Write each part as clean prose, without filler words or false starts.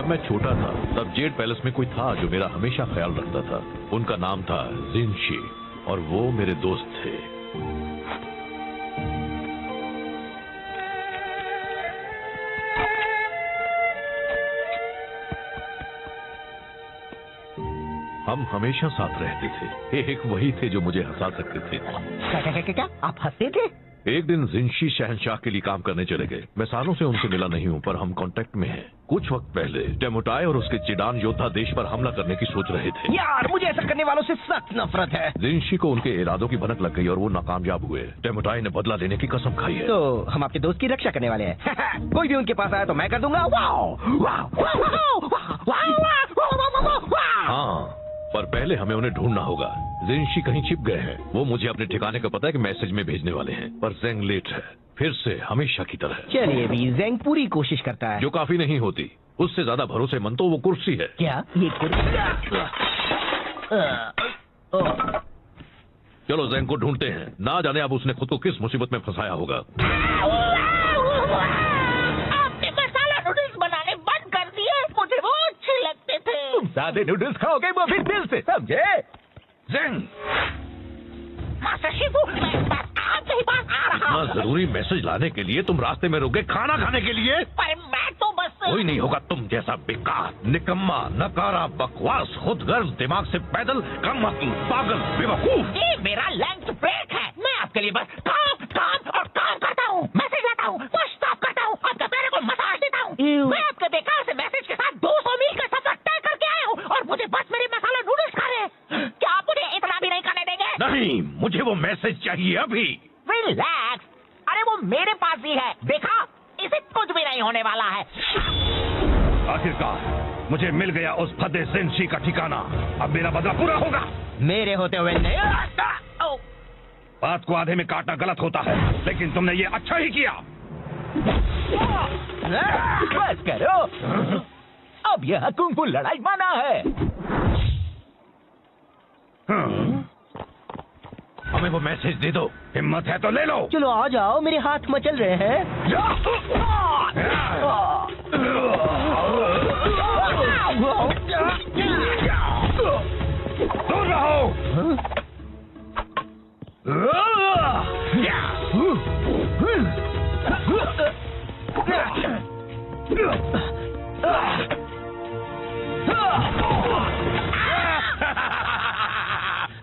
जब मैं छोटा था तब जेड पैलेस में कोई था जो मेरा हमेशा ख्याल रखता था। उनका नाम था जिनशी और वो मेरे दोस्त थे। हम हमेशा साथ रहते थे। एक वही थे जो मुझे हंसा सकते थे। क्या आप हंसते थे? एक दिन जिनशी शहंशाह के लिए काम करने चले गए। मैं सालों से उनसे मिला नहीं हूँ, पर हम कांटेक्ट में हैं। कुछ वक्त पहले टेमोटाई और उसके चिडान योद्धा देश पर हमला करने की सोच रहे थे। यार मुझे ऐसा करने वालों से सख्त नफरत है। जिनशी को उनके इरादों की भनक लग गई और वो नाकामयाब हुए। टेमोटाई ने बदला लेने की कसम खाई है। तो हम आपके दोस्त की रक्षा करने वाले हैं। कोई भी उनके पास आया तो मैं कर दूंगा। हाँ, पर पहले हमें उन्हें ढूंढना होगा। जिनशी कहीं छिप गए हैं। वो मुझे अपने ठिकाने का पता है कि मैसेज में भेजने वाले हैं, पर जेंग लेट है, फिर से हमेशा की तरह। चलिए भी, जेंग पूरी कोशिश करता है। जो काफी नहीं होती। उससे ज्यादा भरोसेमंद तो वो कुर्सी है। क्या ये चलो जेंग को ढूंढते हैं। ना जाने अब उसने खुद को किस मुसीबत में फंसाया होगा। आपने मसाला नूडल्स बनाने बंद कर दिए। मुझे वो अच्छे लगते थे। तुम सादे नूडल्स खाओगे वो भी दिल से, समझे? जेंग, मास्टर शिफू, मैं बस आपके ही पास आ रहा हूँ। इतना जरूरी मैसेज लाने के लिए तुम रास्ते में रुक गए खाना खाने के लिए? पर मैं तो बस कोई नहीं होगा तुम जैसा बेकार, निकम्मा, नकारा, बकवास, खुदगर्ज, दिमाग से पैदल, कम अक्ल, पागल, बेवकूफ। ये मेरा लंच ब्रेक है। मैं आपके लिए बस काम काम और काम करता हूँ। मैसेज लाता हूँ, स्टॉप करता हूँ, आपके पैरों को मसाज देता हूँ। मैं आपके बेकार से मैसेज के साथ 200 मील का सफर तय करके आया हूँ और मुझे बस मेरे मसाला नूडल्स खा रहे हैं। क्या आप मुझे इतना भी नहीं करने देंगे? नहीं, मुझे वो मैसेज चाहिए अभी। रिलैक्स। अरे वो मेरे पास ही है, देखा? इसे कुछ भी नहीं होने वाला है। आखिरकार मुझे मिल गया उस फदे जिनशी का ठिकाना। अब मेरा बदला पूरा होगा। मेरे होते हुए नहीं। बात को आधे में काटना गलत होता है, लेकिन तुमने ये अच्छा ही किया। बस करो, अब यह कुंग-फू लड़ाई माना है। हमें वो मैसेज दे दो। हिम्मत है तो ले लो। चलो आ जाओ, मेरे हाथ मचल रहे हैं। दूर रहो।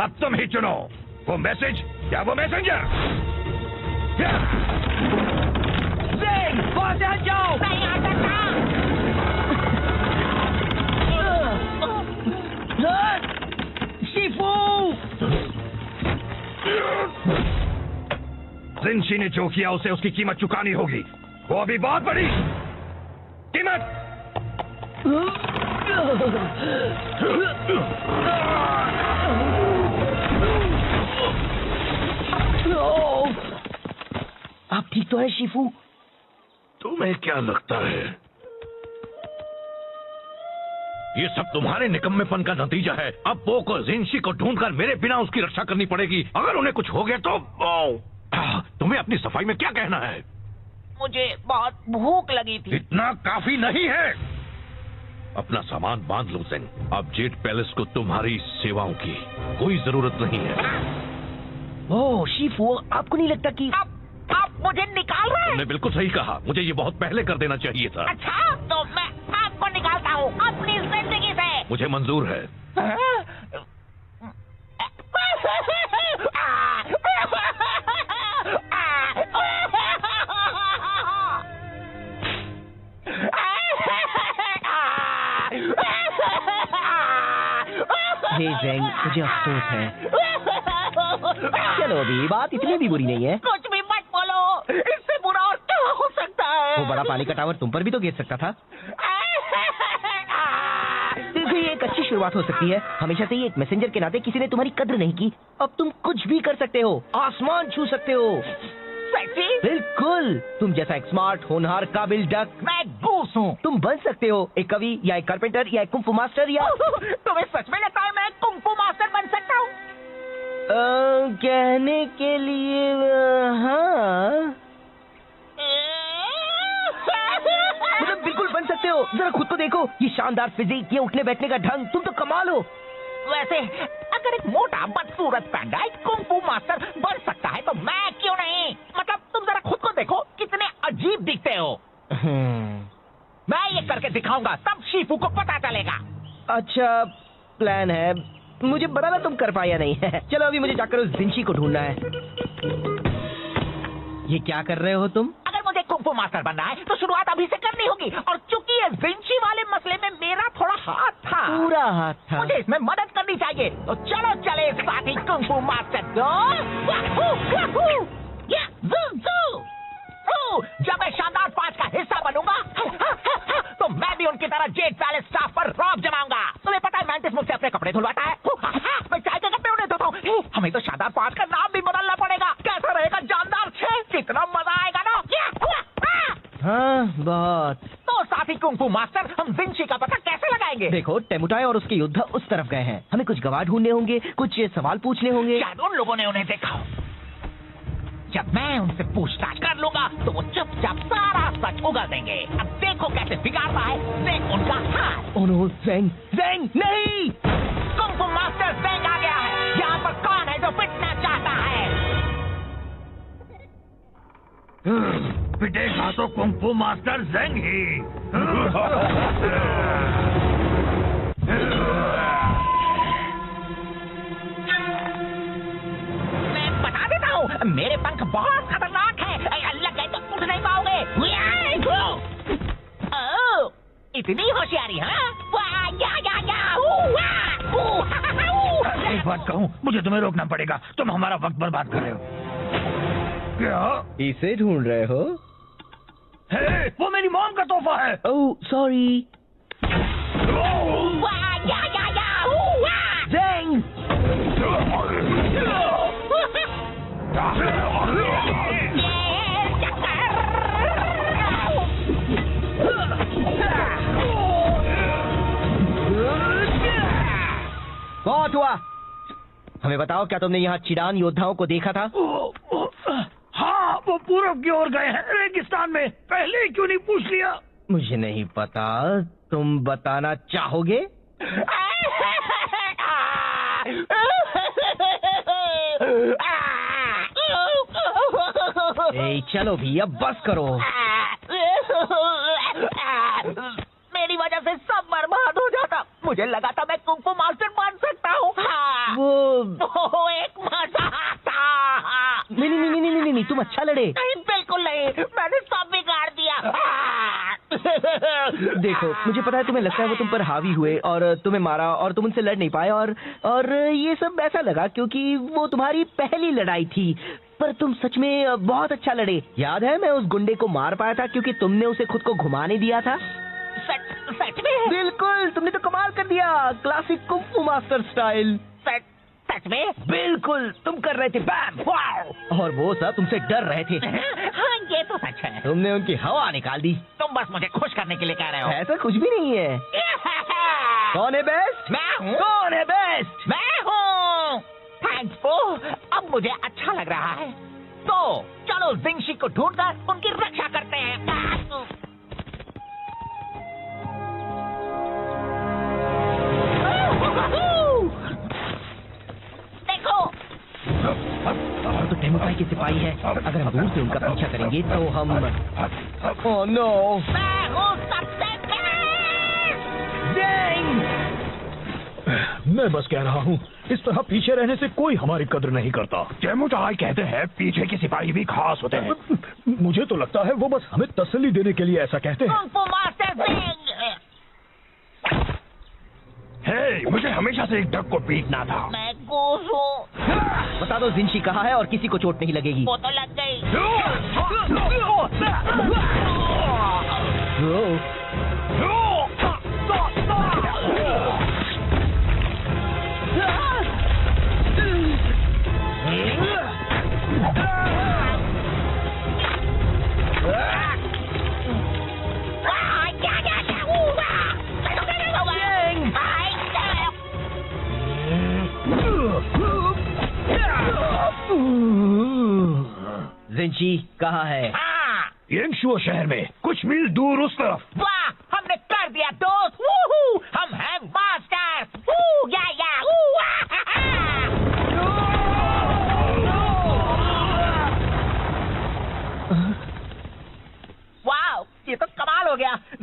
अब तुम ही चुनो, वो मैसेज या वो मैसेंजर। वहां से हट जाओ। नहीं आ सकता। शिफू, जिनशी ने जो किया उसे उसकी कीमत चुकानी होगी। वो अभी बहुत बड़ी कीमत। आप ठीक तो है शिफू? तुम्हें क्या लगता है ये सब तुम्हारे निकम्मेपन का नतीजा है? अब वो को जिनशी को ढूंढकर मेरे बिना उसकी रक्षा करनी पड़ेगी। अगर उन्हें कुछ हो गया तो तुम्हें अपनी सफाई में क्या कहना है? मुझे बहुत भूख लगी थी। इतना काफी नहीं है। अपना सामान बांध लो जेंग। अब जेड पैलेस को तुम्हारी सेवाओं की कोई जरूरत नहीं है। ओह शिफू, आपको नहीं लगता कि आप मुझे निकाल रहे हैं? तुमने बिल्कुल सही कहा। मुझे ये बहुत पहले कर देना चाहिए था। अच्छा, तो मैं आपको निकालता हूँ अपनी जिंदगी से। मुझे मंजूर है। हे जेंग, मुझे अफसोस है। चलो अभी बात इतनी भी बुरी नहीं है। कुछ भी मत बोलो, इससे बुरा और क्या हो सकता है? वो बड़ा पानी का टावर तुम पर भी तो गिर सकता था। देखो ये एक अच्छी शुरुआत हो सकती है। हमेशा से ही एक मैसेंजर के नाते किसी ने तुम्हारी कद्र नहीं की। अब तुम कुछ भी कर सकते हो, आसमान छू सकते हो। सच्ची? बिल्कुल, तुम जैसा एक स्मार्ट, होनहार, काबिल डक। मैं गूस हूँ। तुम बन सकते हो एक कवि या एक कारपेंटर या एक कुंफू मास्टर या तुम्हें सच में लगता है मैं कुंफू मास्टर बन सकता हूँ? कहने के लिए हाँ, मतलब बिल्कुल बन सकते करते हो? जरा खुद को देखो, ये शानदार फिजिक, ये उठने बैठने का ढंग, तुम तो कमाल हो। वैसे अगर एक मोटा बदसूरत पैंडा एक कुंग फू मास्टर बन सकता है तो मैं क्यों नहीं? मतलब तुम जरा खुद को देखो, कितने अजीब दिखते हो। मैं ये करके दिखाऊंगा, तब शीफू को पता चलेगा। अच्छा प्लान है, मुझे पता ना तुम कर पाया नहीं है। चलो अभी मुझे जाकर उस जिंशी को ढूंढना है। ये क्या कर रहे हो तुम? अगर मुझे कुंग फू मास्टर बनना है तो शुरुआत अभी से करनी होगी, और चूंकि ये जिंशी वाले मसले में मेरा थोड़ा हाथ था, पूरा हाथ था। मुझे इसमें मदद करनी चाहिए। तो चलो चले साथी कुंग फू मास्टर को। वाहू, वाहू, या, जू, जू। जब मैं शानदार 5 का हिस्सा बनूंगा तो मैं भी उनकी तरह जेट पैलेस स्टाफ पर रौब जमाऊंगा। तुम्हें पता है मैंटिस मुझसे अपने कपड़े धुलवाता है, मैं चाय के कपड़े उन्हें धोता हूँ। हमें तो शानदार 5 का नाम भी बदलना पड़ेगा। कैसा रहेगा जानदार 6? कितना मजा आएगा ना। हाँ बहुत। तो साथी कुंग फू मास्टर, हम जिंशी का पता कैसे लगाएंगे? देखो टेमुटाई और उसके योद्धा उस तरफ गए हैं, हमें कुछ गवाह ढूंढने होंगे, कुछ सवाल पूछने होंगे। शायद उन लोगों ने उन्हें देखा हो। जब मैं उनसे पूछताछ कर लूंगा तो वो चुपचाप सारा सच उगल देंगे। अब देखो कैसे बिगाड़ता है देख उनका हाथ। ओह नो, ज़ेंग, ज़ेंग नहीं! कुंग फू मास्टर ज़ेंग आ गया है। यहाँ पर कौन है जो पिटना चाहता है? पिटेगा तो कुंग फू मास्टर ज़ेंग ही। मैं बता देता हूँ, मेरे पंख बहुत खतरनाक है। लग गए तो उठ नहीं पाओगे। ओह, इतनी होशियारी, हाँ? एक बात कहूँ, मुझे तुम्हें रोकना पड़ेगा, तुम हमारा वक्त बर्बाद कर रहे हो। क्या इसे ढूंढ रहे हो? है, वो मेरी मॉम का तोहफा है। Oh sorry. ज़ेंग! बहुत हुआ। हमें बताओ, क्या तुमने यहाँ चिडान योद्धाओं को देखा था? हाँ, वो पूरब की ओर गए हैं, रेगिस्तान में। पहले क्यों नहीं पूछ लिया? मुझे नहीं पता, तुम बताना चाहोगे? ए, चलो भी, अब बस करो। मेरी वजह से सब बर्बाद हो जाता। मुझे लगा था मैं कुंग फू मास्टर बन सकता हूँ। वो एक मजाक था। नहीं, तुम अच्छा लड़े। नहीं, बिल्कुल नहीं, मैंने सब बिगाड़ दिया। देखो, मुझे पता है तुम्हें लगता है वो तुम पर हावी हुए और तुम्हें मारा और तुम उनसे लड़ नहीं पाए, और ये सब ऐसा लगा क्योंकि वो तुम्हारी पहली लड़ाई थी। पर तुम सच में बहुत अच्छा लड़े। याद है, मैं उस गुंडे को मार पाया था क्योंकि तुमने उसे खुद को घुमाने दिया था। सच में? बिल्कुल, तुमने तो कमाल कर दिया, क्लासिक कुंग फू मास्टर स्टाइल। सच में? बिल्कुल, तुम कर रहे थे बैम, वाओ! और वो सब तुमसे डर रहे थे। हाँ, ये तो सच है। तुमने उनकी हवा निकाल दी। तुम बस मुझे खुश करने के लिए कह रहे हो। ऐसा कुछ भी नहीं है। कौन है बेस्ट? मैं हूँ। कौन है बेस्ट? मैं हूँ। थैंक्स फू, अब मुझे अच्छा लग रहा है। तो चलो जिंशी को ढूंढकर उनकी रक्षा करते हैं। देखो, तो टेमुटाई के सिपाही है। अगर हम दूर से उनका पीछा करेंगे तो हम ओह नो, मैं हूँ सबसे बेस्ट। मैं बस कह रहा हूँ, इस तरह पीछे रहने से कोई हमारी कद्र नहीं करता। टेमुटाई कहते हैं पीछे के सिपाही भी खास होते हैं। मुझे तो लगता है वो बस हमें तसल्ली देने के लिए ऐसा कहते हैं। कुंग फू मास्टर ज़ेंग। हे, मुझे हमेशा से एक डक को पीटना था। मैं गोश हूँ। बता दो जिंशी कहाँ है और किसी को चोट नहीं लगेगी। वो तो लग गई। जिंशी कहाँ है? हाँ, येंगशुओ शहर में कुछ मील दूर उस तरफ। वाह, हमने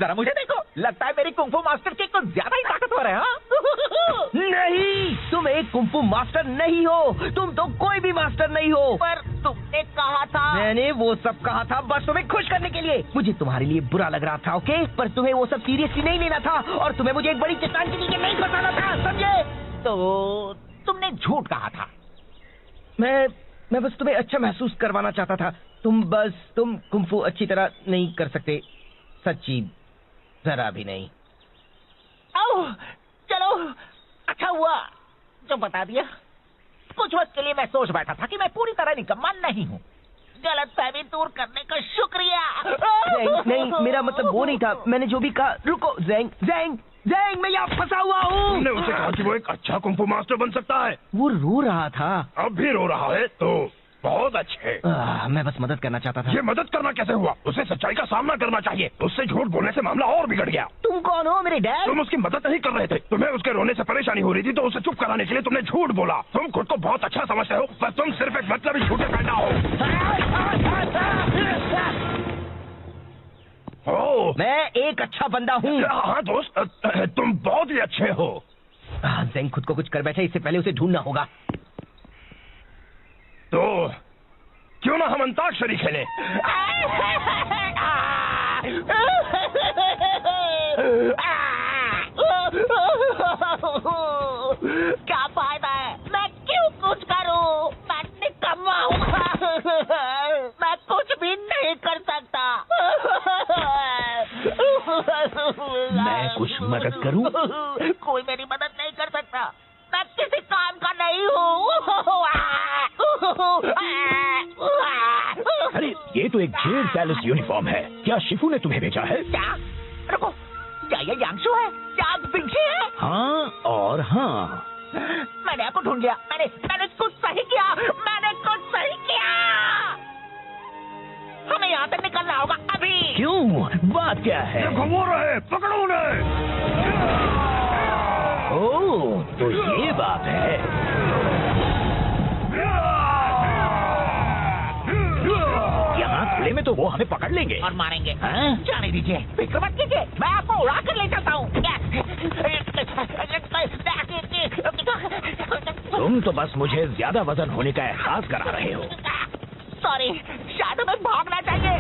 जरा मुझे देखो, लगता है मेरी कुंफू मास्टर की कुछ ज्यादा ही ताकतवर है। हाँ? नहीं, तुम एक कुंफू मास्टर नहीं हो, तुम तो कोई भी मास्टर नहीं हो। पर तुमने कहा था। मैंने वो सब कहा था बस तुम्हें खुश करने के लिए। मुझे तुम्हारे लिए बुरा लग रहा था, ओके, पर तुम्हें वो सब सीरियसली नहीं लेना था और तुम्हें मुझे एक बड़ी चट्टान के नीचे नहीं फंसाना था, समझे? तो तुमने झूठ कहा था। मैं बस तुम्हें अच्छा महसूस करवाना चाहता था। तुम कुंफू अच्छी तरह नहीं कर सकते, सच्ची जरा भी नहीं। ओह, चलो अच्छा हुआ जो बता दिया। कुछ वक्त के लिए मैं सोच बैठा था कि मैं पूरी तरह निकम्मा नहीं हूँ। गलतफहमी दूर करने का शुक्रिया। नहीं, मेरा मतलब वो नहीं था। मैंने जो भी कहा, रुको ज़ैंग, मैं यहाँ फंसा हुआ हूँ। तुमने उसे कहा कि वो एक अच्छा कुंफू मास्टर बन सकता है। वो रो रहा था। अब भी रो रहा है तो बहुत अच्छे। मैं बस मदद करना चाहता था। ये मदद करना कैसे हुआ? उसे सच्चाई का सामना करना चाहिए। उससे झूठ बोलने से मामला और बिगड़ गया। तुम कौन हो, मेरे डैड? तुम उसकी मदद नहीं कर रहे थे। तुम्हें उसके रोने से परेशानी हो रही थी तो उसे चुप कराने के लिए तुमने झूठ बोला। तुम खुद को बहुत अच्छा समझते हो, पर तुम सिर्फ एक मतलबी झूठे पैदा हो। मैं एक अच्छा बंदा हूँ। हाँ दोस्त, तुम बहुत ही अच्छे हो। ज़ैंग खुद को कुछ कर बैठे, इससे पहले उसे ढूंढना होगा। तो क्यों ना हम अंताक्षरी खेलें? क्या फायदा है? मैं क्यों कुछ करूं? मैं निकम्मा हूँ। मैं कुछ भी नहीं कर सकता। मैं कुछ मदद करूं? कोई मेरी मदद नहीं कर सकता। मैं किसी काम का नहीं हूँ। अरे ये तो एक जेड पैलेस यूनिफॉर्म है। क्या शिफू ने तुम्हें भेजा है? क्या? रुको, क्या ये यांशु है? क्या बिंशी है? हाँ और हाँ। मैंने आपको ढूंढ लिया। मैंने कुछ सही किया। मैंने कुछ सही किया। हमें यहाँ से निकलना होगा अभी। क्यों? बात क्या है? घुमा रहे, पकड़ो उन्हें। ओह, तो ये बात है। यहाँ खुले में तो वो हमें पकड़ लेंगे और मारेंगे। हाँ? जाने दीजिए, फिक्र मत कीजिए, मैं आपको उड़ा कर ले जाता हूँ। तुम तो बस मुझे ज्यादा वजन होने का एहसास करा रहे हो। सॉरी, शायद हमें भागना चाहिए।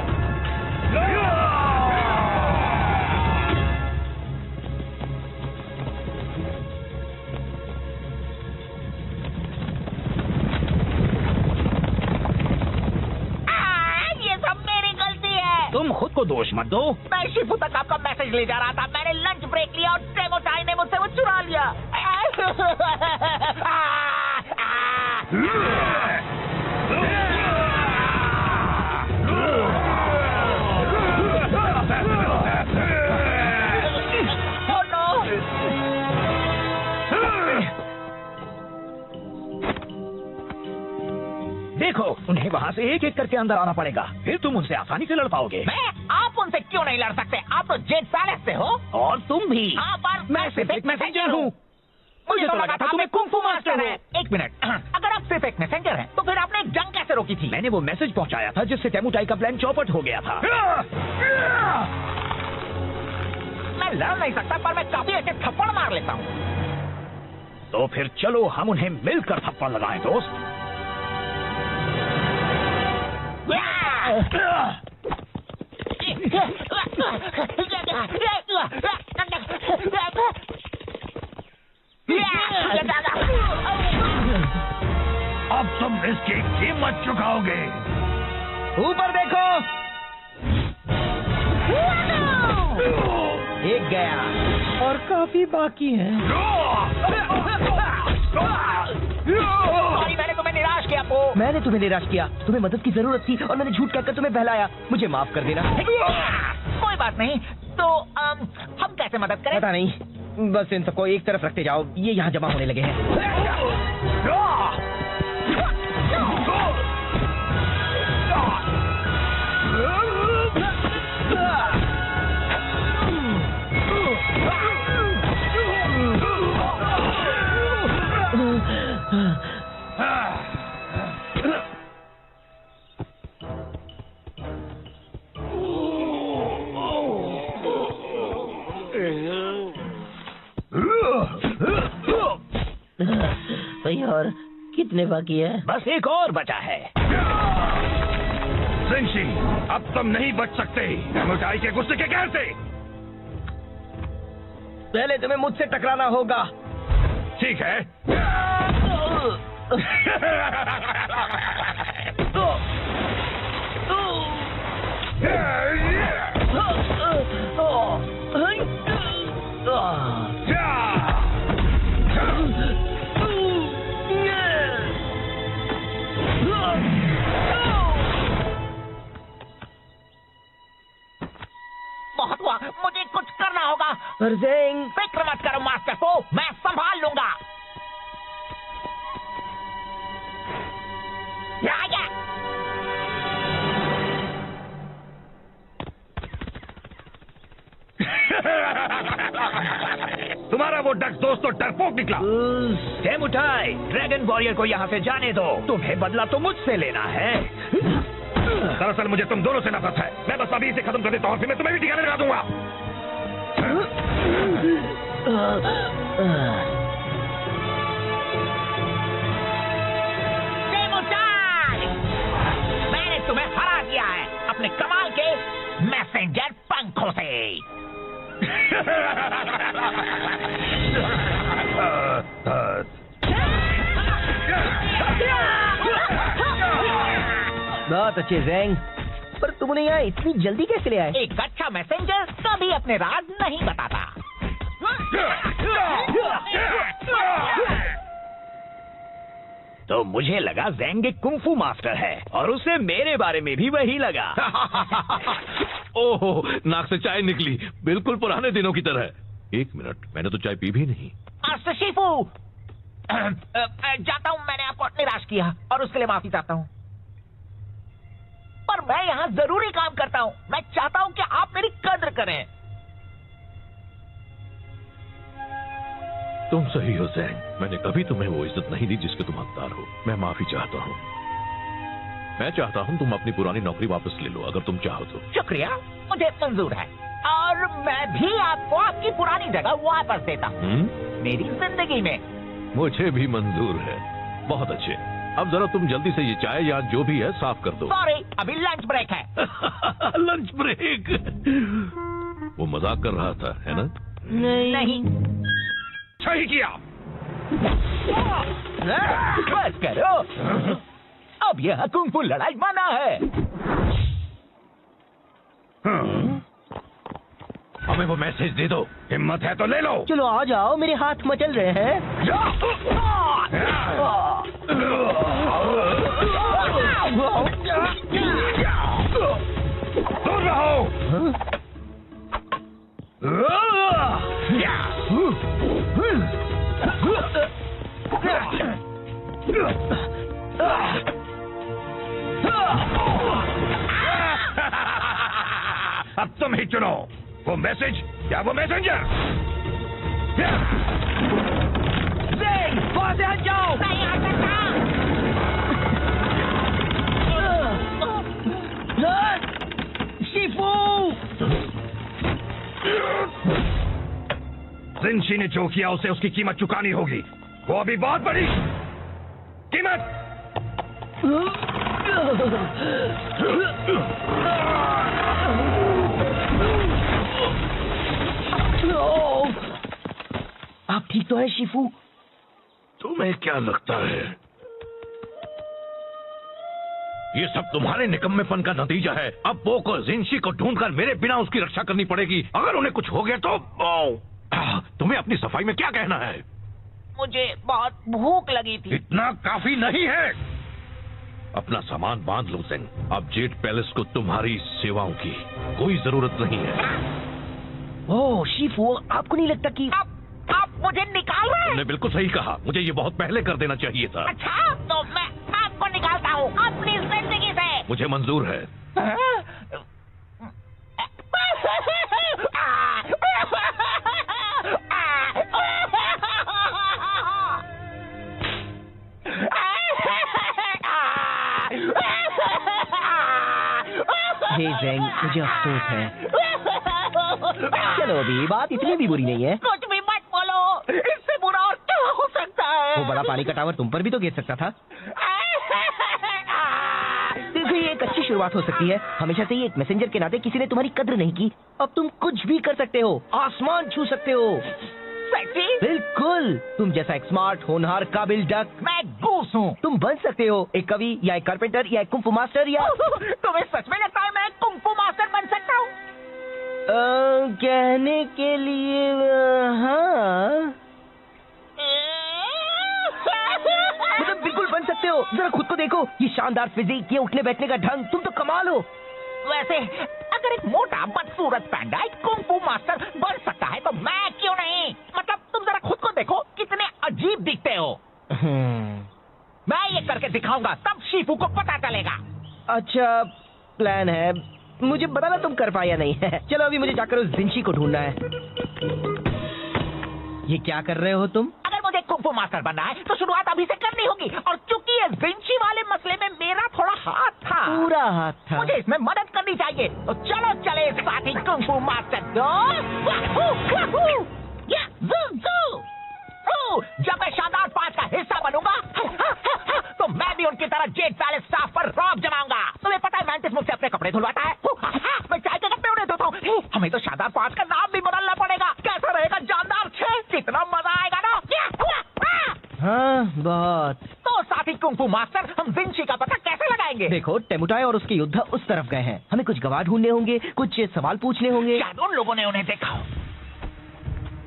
तुम खुद को दोष मत दो। मैं शिफू तक आपका मैसेज ले जा रहा था। मैंने लंच ब्रेक लिया और टेमोटाई ने मुझसे वो चुरा लिया। देखो, उन्हें वहाँ से एक एक करके अंदर आना पड़ेगा, फिर तुम उनसे आसानी से लड़ पाओगे। आप उनसे क्यों नहीं लड़ सकते? आप तो जेड पैलेस से हो। और तुम भी। हाँ, पर मैं सिर्फ एक मैसेंजर हूँ। मुझे तो लगा था तुम्हें कुंफू मास्टर है। एक मिनट, अगर आप सिर्फ एक मैसेंजर हैं, तो फिर आपने जंग कैसे रोकी थी? मैंने वो मैसेज पहुँचाया था जिससे टेमुटाई का प्लान चौपट हो गया था। मैं लड़ नहीं सकता, पर मैं काफी अच्छे थप्पड़ मार लेता हूँ। तो फिर चलो हम उन्हें मिलकर थप्पड़ लगाएं दोस्त। अब तुम इसकी कीमत चुकाओगे। ऊपर देखो। एक गया और काफी बाकी है। मैंने तुम्हें निराश किया पो। मैंने तुम्हें निराश किया। तुम्हें मदद की जरूरत थी और मैंने झूठ कहकर तुम्हें बहलाया। मुझे माफ कर देना। कोई बात नहीं। तो हम कैसे मदद करें? पता नहीं, बस इन सबको एक तरफ रखते जाओ। ये यहाँ जमा होने लगे हैं। भाई और कितने बाकी है? बस एक और बचा है। जिनशी, अब तुम नहीं बच सकते मिठाई के गुस्से के कहर से। पहले तुम्हें मुझसे टकराना होगा। ठीक है। बहुत हुआ, मुझे कुछ करना होगा। ज़ेंग, फिक्र मत करो मास्टर को, मैं संभाल लूंगा। तुम्हारा वो डक दोस्त तो डरपोक निकला। मुठाई, ड्रैगन वॉरियर को यहाँ से जाने दो। तुम्हें बदला तो मुझसे लेना है। दरअसल मुझे तुम दोनों से नफरत है। मैं बस अभी इसे खत्म कर देता हूँ, फिर मैं तुम्हें भी ठिकाने लगा दूंगा। मैंने तुम्हें हरा दिया है अपने कमाल के मैसेंजर पंखों से। बहुत अच्छे ज़ेंग, पर तुम उन्हें यहाँ इतनी जल्दी कैसे ले आए? एक अच्छा मैसेंजर कभी अपने राज नहीं बताता। तो मुझे लगा ज़ेंग एक कुंफू मास्टर है और उसे मेरे बारे में भी वही लगा। ओहो, नाक से चाय निकली, बिल्कुल पुराने दिनों की तरह। एक मिनट, मैंने तो चाय पी भी नहीं। मास्टर शिफू, जाता हूँ, मैंने आपको निराश किया और उसके लिए माफी चाहता हूँ। पर मैं यहाँ जरूरी काम करता हूँ। मैं चाहता हूँ कि आप मेरी कद्र करें। तुम सही हो ज़ेंग, मैंने कभी तुम्हें वो इज्जत नहीं दी जिसके तुम हकदार हो। मैं माफी चाहता हूँ। मैं चाहता हूँ तुम अपनी पुरानी नौकरी वापस ले लो, अगर तुम चाहो तो। शुक्रिया, मुझे मंजूर है और मैं भी आपको आपकी पुरानी जगह वापस देता हूँ मेरी जिंदगी में। मुझे भी मंजूर है। बहुत अच्छे, अब जरा तुम जल्दी से ये चाय या जो भी है साफ कर दो। सॉरी, अभी लंच ब्रेक है। Lunch break? वो मजाक कर रहा था, है ना? नहीं। सही किया। बस करो, अब यह कुंफू लड़ाई मना है। हमें वो मैसेज दे दो, हिम्मत है तो ले लो। चलो आ जाओ, मेरे हाथ मचल रहे हैं। दूर रहो। अब तुम ही चुनो, वो मैसेज या वो मैसेंजर। वहां से हट जाओ। नहीं आ सकता। शिफू! जिनशी ने जो किया उसे उसकी कीमत चुकानी होगी। वो अभी बहुत बड़ी कीमत। आप ठीक तो है शिफू? तुम्हें क्या लगता है ये सब तुम्हारे निकम्मेपन का नतीजा है? अब पो को जिनशी को ढूंढकर मेरे बिना उसकी रक्षा करनी पड़ेगी। अगर उन्हें कुछ हो गया तो तुम्हें अपनी सफाई में क्या कहना है? मुझे बहुत भूख लगी थी। इतना काफी नहीं है। अपना सामान बांध लो ज़ेंग। अब जेड पैलेस को तुम्हारी सेवाओं की कोई जरूरत नहीं है। ओह शिफू, आपको नहीं लगता कि आप मुझे निकाल रहे हैं? तुमने बिल्कुल सही कहा, मुझे ये बहुत पहले कर देना चाहिए था। अच्छा, तो मैं आपको निकालता हूँ अपनी जिंदगी से। मुझे मंजूर है। हे ज़ेंग, मुझे अफसोस है। चलो अभी बात इतनी भी बुरी नहीं है। कुछ भी मत बोलो, इससे बुरा और क्या हो सकता है? वो बड़ा पानी का टावर तुम पर भी तो गिर सकता था। देखो ये एक अच्छी शुरुआत हो सकती है। हमेशा से ही एक मैसेंजर के नाते किसी ने तुम्हारी कद्र नहीं की। अब तुम कुछ भी कर सकते हो, आसमान छू सकते हो। सच्ची? बिल्कुल, तुम जैसा एक स्मार्ट, होनहार, काबिल डक। मैं गूस हूँ। तुम बन सकते हो एक कवि या एक कारपेंटर या एक कुंफू मास्टर या तुम्हें सच में लगता है मैं कुंफू मास्टर बन सकता हूँ? कहने के लिए हाँ, मतलब बिल्कुल बन सकते हो। जरा खुद को देखो, ये शानदार फिजिक, ये उठने बैठने का ढंग, तुम तो कमाल हो। वैसे अगर एक मोटा बदसूरत पैंडा एक कुंफू मास्टर बन सकता है तो मैं क्यों नहीं? मतलब तुम जरा खुद को देखो, कितने अजीब दिखते हो। मैं ये करके दिखाऊंगा, तब शीफू को पता चलेगा। अच्छा प्लान है, मुझे बताना तुम कर पाया नहीं है। चलो अभी मुझे जाकर उस जिंशी को ढूंढना है। ये क्या कर रहे हो तुम? अगर मुझे कुंफू मास्टर बनना है तो शुरुआत अभी से करनी होगी, और क्योंकि ये जिंशी वाले मसले में मेरा थोड़ा हाथ था, पूरा हाथ था, मुझे इसमें मदद करनी चाहिए। तो चलो चले साथी कुंफू मास्टर दो। जब मैं शानदार 5 का हिस्सा बनूंगा तो मैं भी उनकी तरह जेट पैलेस स्टाफ पर रौब जमाऊंगा। तुम्हें पता है मैंटिस मुझसे अपने कपड़े धुलवाता है, मैं चाय के कपड़े उन्हें धोता हूँ। हमें तो शानदार 5 का नाम भी बदलना पड़ेगा। कैसा रहेगा जानदार 6? कितना मजा आएगा ना। हाँ बहुत। तो साथी कुंफू मास्टर, हम जिंशी का पता कैसे लगाएंगे? देखो टेमुटाई और उसके योद्धा उस तरफ गए हैं। हमें कुछ गवाह ढूंढने होंगे, कुछ सवाल पूछने होंगे। शायद उन लोगों ने उन्हें देखा हो।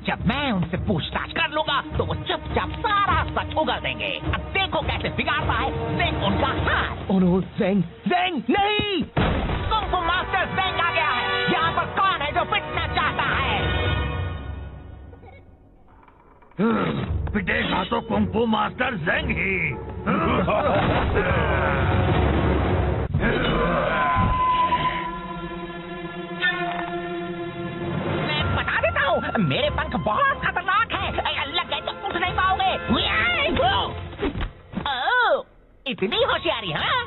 जब मैं उनसे पूछताछ कर लूंगा तो वो चुपचाप सारा सच उगल देंगे। अब देखो कैसे बिगाड़ता है ज़ेंग उनका हाथ। ओह नो, ज़ेंग, ज़ेंग नहीं! कुंफू मास्टर ज़ेंग आ गया है। यहाँ पर कौन है जो पिटना चाहता है? पिटेगा तो कुंफू मास्टर ज़ेंग ही। मैं बता देता हूँ, मेरे पंख बहुत खतरनाक हैं। लग गए तो उठ नहीं पाओगे। ओह, इतनी होशियारी हाँ?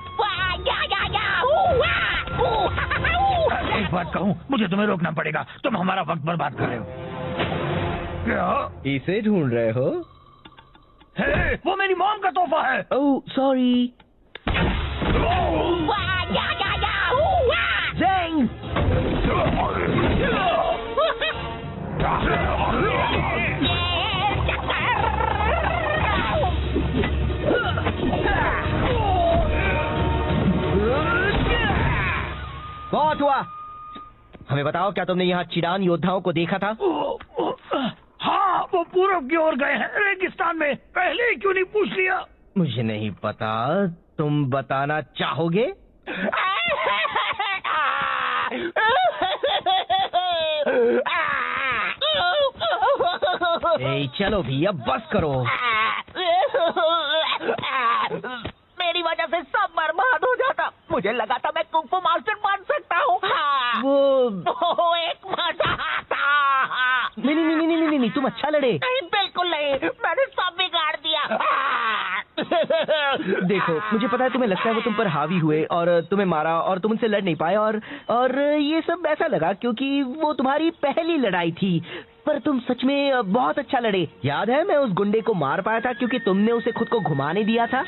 एक बात कहूँ, मुझे तुम्हें रोकना पड़ेगा। तुम हमारा वक्त बर्बाद कर रहे हो। क्या? इसे ढूंढ रहे हो? हे, वो मेरी मॉम का तोहफा है। Oh sorry. ज़ेंग! बहुत हुआ। हमें बताओ, क्या तुमने यहाँ चिडान योद्धाओं को देखा था? हाँ, वो पूरब की ओर गए हैं, रेगिस्तान में। पहले ही क्यों नहीं पूछ लिया? मुझे नहीं पता, तुम बताना चाहोगे? ए, चलो भी अब बस करो। मेरी वजह से सब बर्बाद हो जाता। मुझे लगा था मैं कुंफू मास्टर बन सकता हूँ। वो एक मजा आता। नहीं, तुम अच्छा लड़े। नहीं, बिल्कुल नहीं, मैंने सब बिगाड़ दिया। देखो, मुझे पता है तुम्हें लगता है वो तुम पर हावी हुए और तुम्हें मारा और तुम उनसे लड़ नहीं पाए, और ये सब ऐसा लगा क्योंकि वो तुम्हारी पहली लड़ाई थी। पर तुम सच में बहुत अच्छा लड़े। याद है मैं उस गुंडे को मार पाया था क्योंकि तुमने उसे खुद को घुमाने दिया था।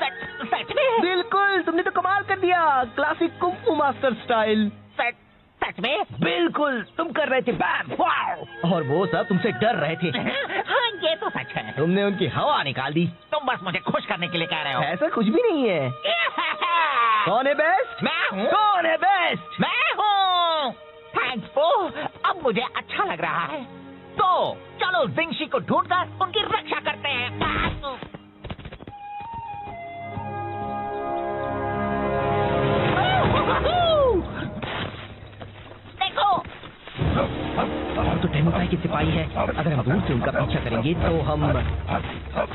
सच में? बिल्कुल, तुमने तो कमाल कर दिया, क्लासिक कुंफू मास्टर स्टाइल। सच में? बिल्कुल, तुम कर रहे थे बैम, वाव! और वो सब तुमसे डर रहे थे। हाँ, ये तो सच है। तुमने उनकी हवा निकाल दी। तुम बस मुझे खुश करने के लिए कह रहे हो। ऐसा कुछ भी नहीं है। कौन है बेस्ट? मैं हूँ। कौन है बेस्ट? मैं हूँ। थैंक्स पो, अब मुझे अच्छा लग रहा है। तो चलो जिंशी को ढूंढकर उनकी रक्षा करते हैं। देखो, तो टेमुटाई के सिपाही है। अगर हम दूर से उनका पीछा करेंगे तो हम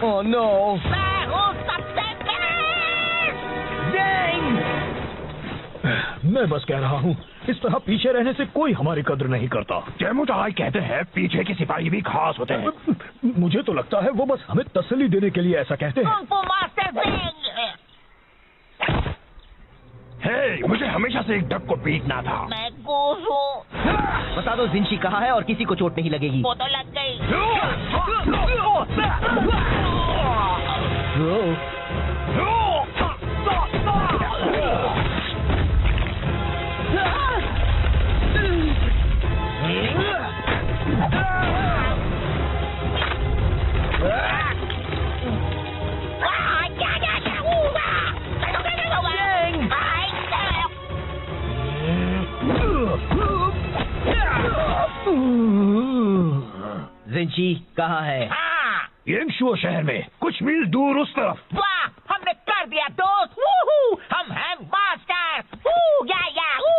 ओह नो, मैं हूँ सबसे बेस्ट। मैं बस कह रहा हूँ, इस तरह पीछे रहने से कोई हमारी कद्र नहीं करता। टेमुटाई कहते हैं पीछे के सिपाही भी खास होते हैं। मुझे तो लगता है वो बस हमें तसल्ली देने के लिए ऐसा कहते हैं। Kung fu master Zeng. हे, मुझे हमेशा से एक डक को पीटना था। मैं गूस हूँ। बता दो जिंशी कहाँ है और किसी को चोट नहीं लगेगी। वो तो लग गई। जिंशी कहाँ है? हाँ, येंगशुओ शहर में कुछ मील दूर उस तरफ। वाह, हमने कर दिया दोस्त। वूहू, हम हैं मास्टर। वू, या, वू,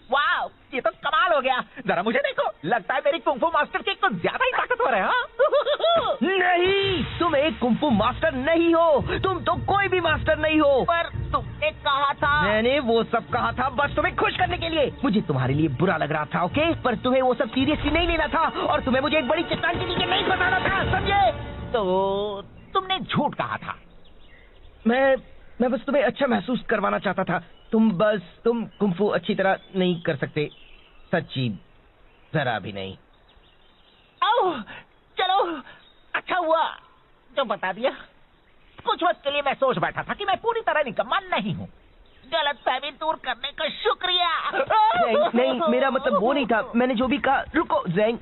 वाह, ये तो कमाल हो गया। जरा मुझे देखो, लगता है मेरी कुंफू मास्टर की कुछ ज्यादा ही ताकतवर है। हाँ? नहीं, तुम एक कुंफू मास्टर नहीं हो। तुम तो कोई भी मास्टर नहीं हो। पर तुमने कहा था। मैंने वो सब कहा था बस तुम्हें खुश करने के लिए। मुझे तुम्हारे लिए बुरा लग रहा था, ओके? पर तुम्हें वो सब सीरियसली नहीं लेना था और तुम्हें मुझे एक बड़ी चट्टान के नीचे नहीं फंसाना था, समझे? तो तुमने झूठ कहा था। मैं बस तुम्हें अच्छा महसूस करवाना चाहता था। तुम कुंफू अच्छी तरह नहीं कर सकते, सच्ची जरा भी नहीं। ओह, चलो अच्छा हुआ जो बता दिया। कुछ वक्त के लिए मैं सोच बैठा था कि मैं पूरी तरह निकम्मा नहीं हूँ। गलतफहमी दूर करने का शुक्रिया। नहीं, मेरा मतलब वो नहीं था। मैंने जो भी कहा। रुको, ज़ेंग,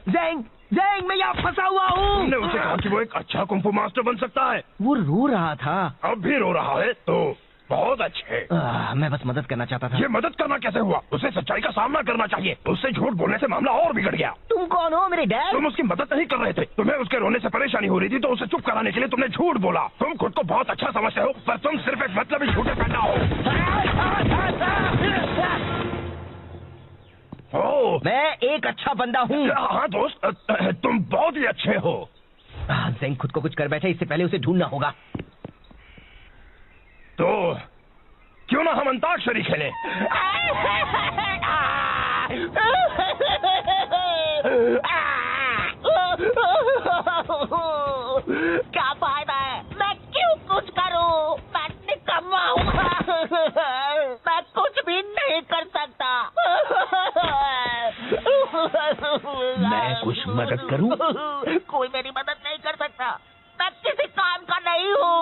मैं यहाँ फंसा हुआ हूँ। तुमने उसे कहा कि वो एक अच्छा कुंफू मास्टर बन सकता है। वो रो रहा था। अब भी रो रहा है तो बहुत अच्छे। मैं बस मदद करना चाहता था। ये मदद करना कैसे हुआ? उसे सच्चाई का सामना करना चाहिए। उससे झूठ बोलने से मामला और बिगड़ गया। तुम कौन हो, मेरे डैड? तुम उसकी मदद नहीं कर रहे थे। तुम्हें उसके रोने से परेशानी हो रही थी तो उसे चुप कराने के लिए तुमने झूठ बोला। तुम खुद को बहुत अच्छा समझते हो पर तुम सिर्फ एक मतलबी झूठे पैदा हो। मैं एक अच्छा बंदा हूँ। हाँ दोस्त, तुम बहुत ही अच्छे हो। ज़ेंग खुद को कुछ कर बैठे, इससे पहले उसे ढूंढना होगा। तो क्यों ना हम अंताक्षरी खेलें? क्या फायदा है? मैं क्यों कुछ करूं? मैं निकम्मा हूँ। मैं कुछ भी नहीं कर सकता। मैं कुछ मदद करूं? कोई मेरी मदद नहीं कर सकता। मैं किसी काम का नहीं हूँ।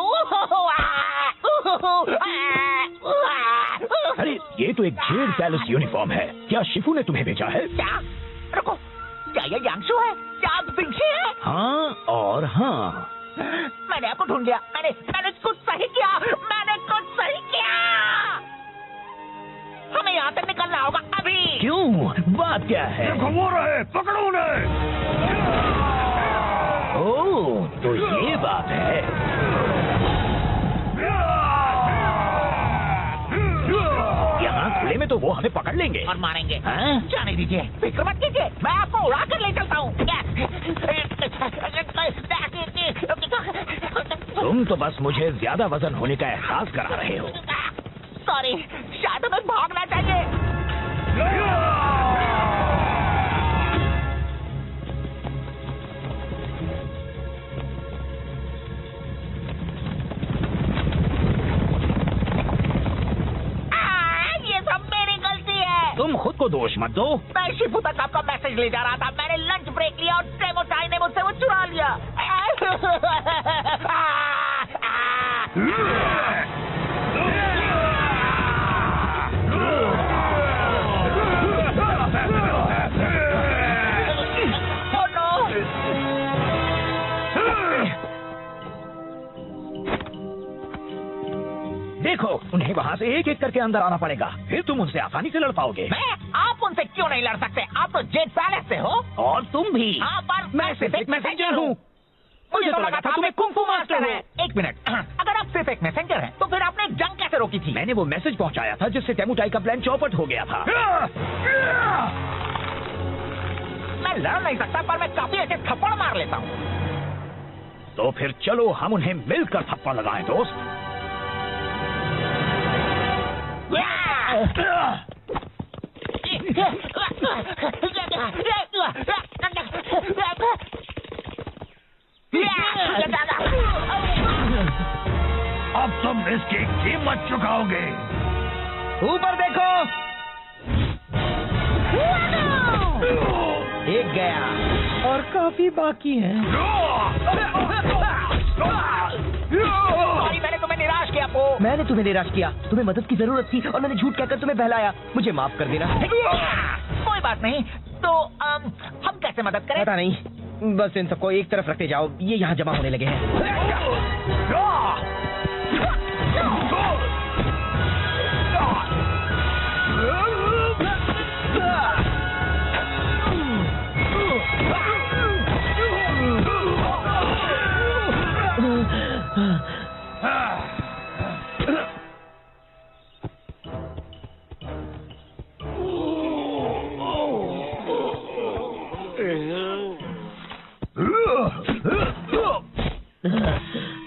अरे ये तो एक जेड पैलेस यूनिफॉर्म है। क्या शिफू ने तुम्हें भेजा है? क्या? रुको, क्या ये यांगशु है? क्या आप जिंशी है? हाँ और हाँ। मैंने आपको ढूंढ लिया। मैंने कुछ सही किया। हमें यहाँ से निकलना होगा अभी। क्यों? बात क्या है? वो रहे, पकड़ो उन्हें। ओह, तो ये बात है। यहाँ खुले में तो वो हमें पकड़ लेंगे और मारेंगे। हाँ? जाने दीजिए, फिक्र मत कीजिए। मैं आपको उड़ा कर ले चलता हूँ। तुम तो बस मुझे ज्यादा वजन होने का एहसास करा रहे हो। सॉरी, शायद हमें भागना चाहिए। ये सब मेरी गलती है। तुम खुद को दोष मत दो। मैं शिफू तक आपका मैसेज ले जा रहा था। मैंने लंच ब्रेक लिया और डेमो चाय ने मुझसे वो चुरा लिया। देखो, उन्हें वहाँ से एक एक करके अंदर आना पड़ेगा, फिर तुम उनसे आसानी से लड़ पाओगे। आप उनसे क्यों नहीं लड़ सकते? आप तो जेड पैलेस से हो। और तुम भी। हाँ, पर मैं सिर्फ एक मैसेंजर हूँ। मुझे तो लगा था तुम्हें कुंफू मास्टर है। एक मिनट, अगर आप सिर्फ एक मैसेंजर हैं, तो फिर आपने जंग कैसे रोकी थी? मैंने वो मैसेज पहुँचाया था जिससे टेमुटाई का प्लान चौपट हो गया था। मैं लड़ नहीं सकता, पर मैं काफी अच्छे थप्पड़ मार लेता हूँ। तो फिर चलो हम उन्हें मिलकर थप्पड़ लगाएं दोस्त। अब तुम और इसकी कीमत चुकाओगे। ऊपर देखो। एक गया और काफी बाकी है। सॉरी, मैंने तुम्हें निराश किया पो। मैंने तुम्हें निराश किया, तुम्हें मदद की जरूरत थी और मैंने झूठ कहकर तुम्हें बहलाया। मुझे माफ कर देना। कोई बात नहीं, तो हम कैसे मदद करें? पता नहीं, बस इन सबको एक तरफ रखते जाओ, ये यहाँ जमा होने लगे हैं।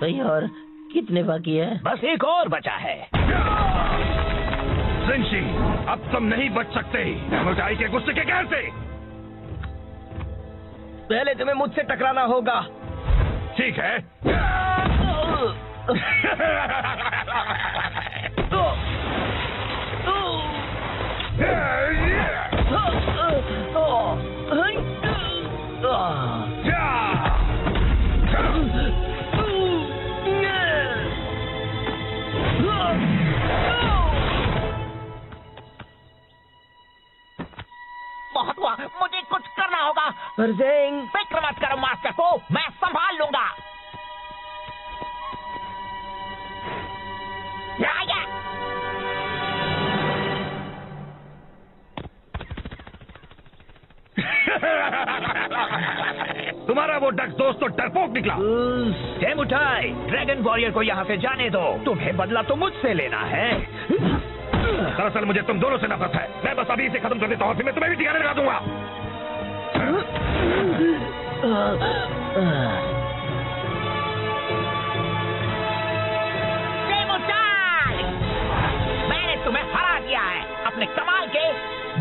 भाई और कितने बाकी है? बस एक और बचा है। जिंशी, अब तुम नहीं बच सकते डेमोटाई के गुस्से के कहर से। पहले तुम्हें मुझसे टकराना होगा। ठीक है। बहुत हुआ, मुझे कुछ करना होगा। पर ज़ेंग, फिक्र मत करो मास्टर को, मैं संभाल लूंगा। तुम्हारा वो डक दोस्त तो डरपोक निकला। डेमोटाई, ड्रैगन वॉरियर को यहाँ से जाने दो। तुम्हें बदला तो मुझसे लेना है। दरअसल मुझे तुम दोनों से नफरत है। मैं बस अभी इसे खत्म कर देता हूँ, फिर मैं तुम्हें भी ठिकाने लगा दूंगा। डेमोटाई, मैंने तुम्हें हरा दिया है अपने कमाल के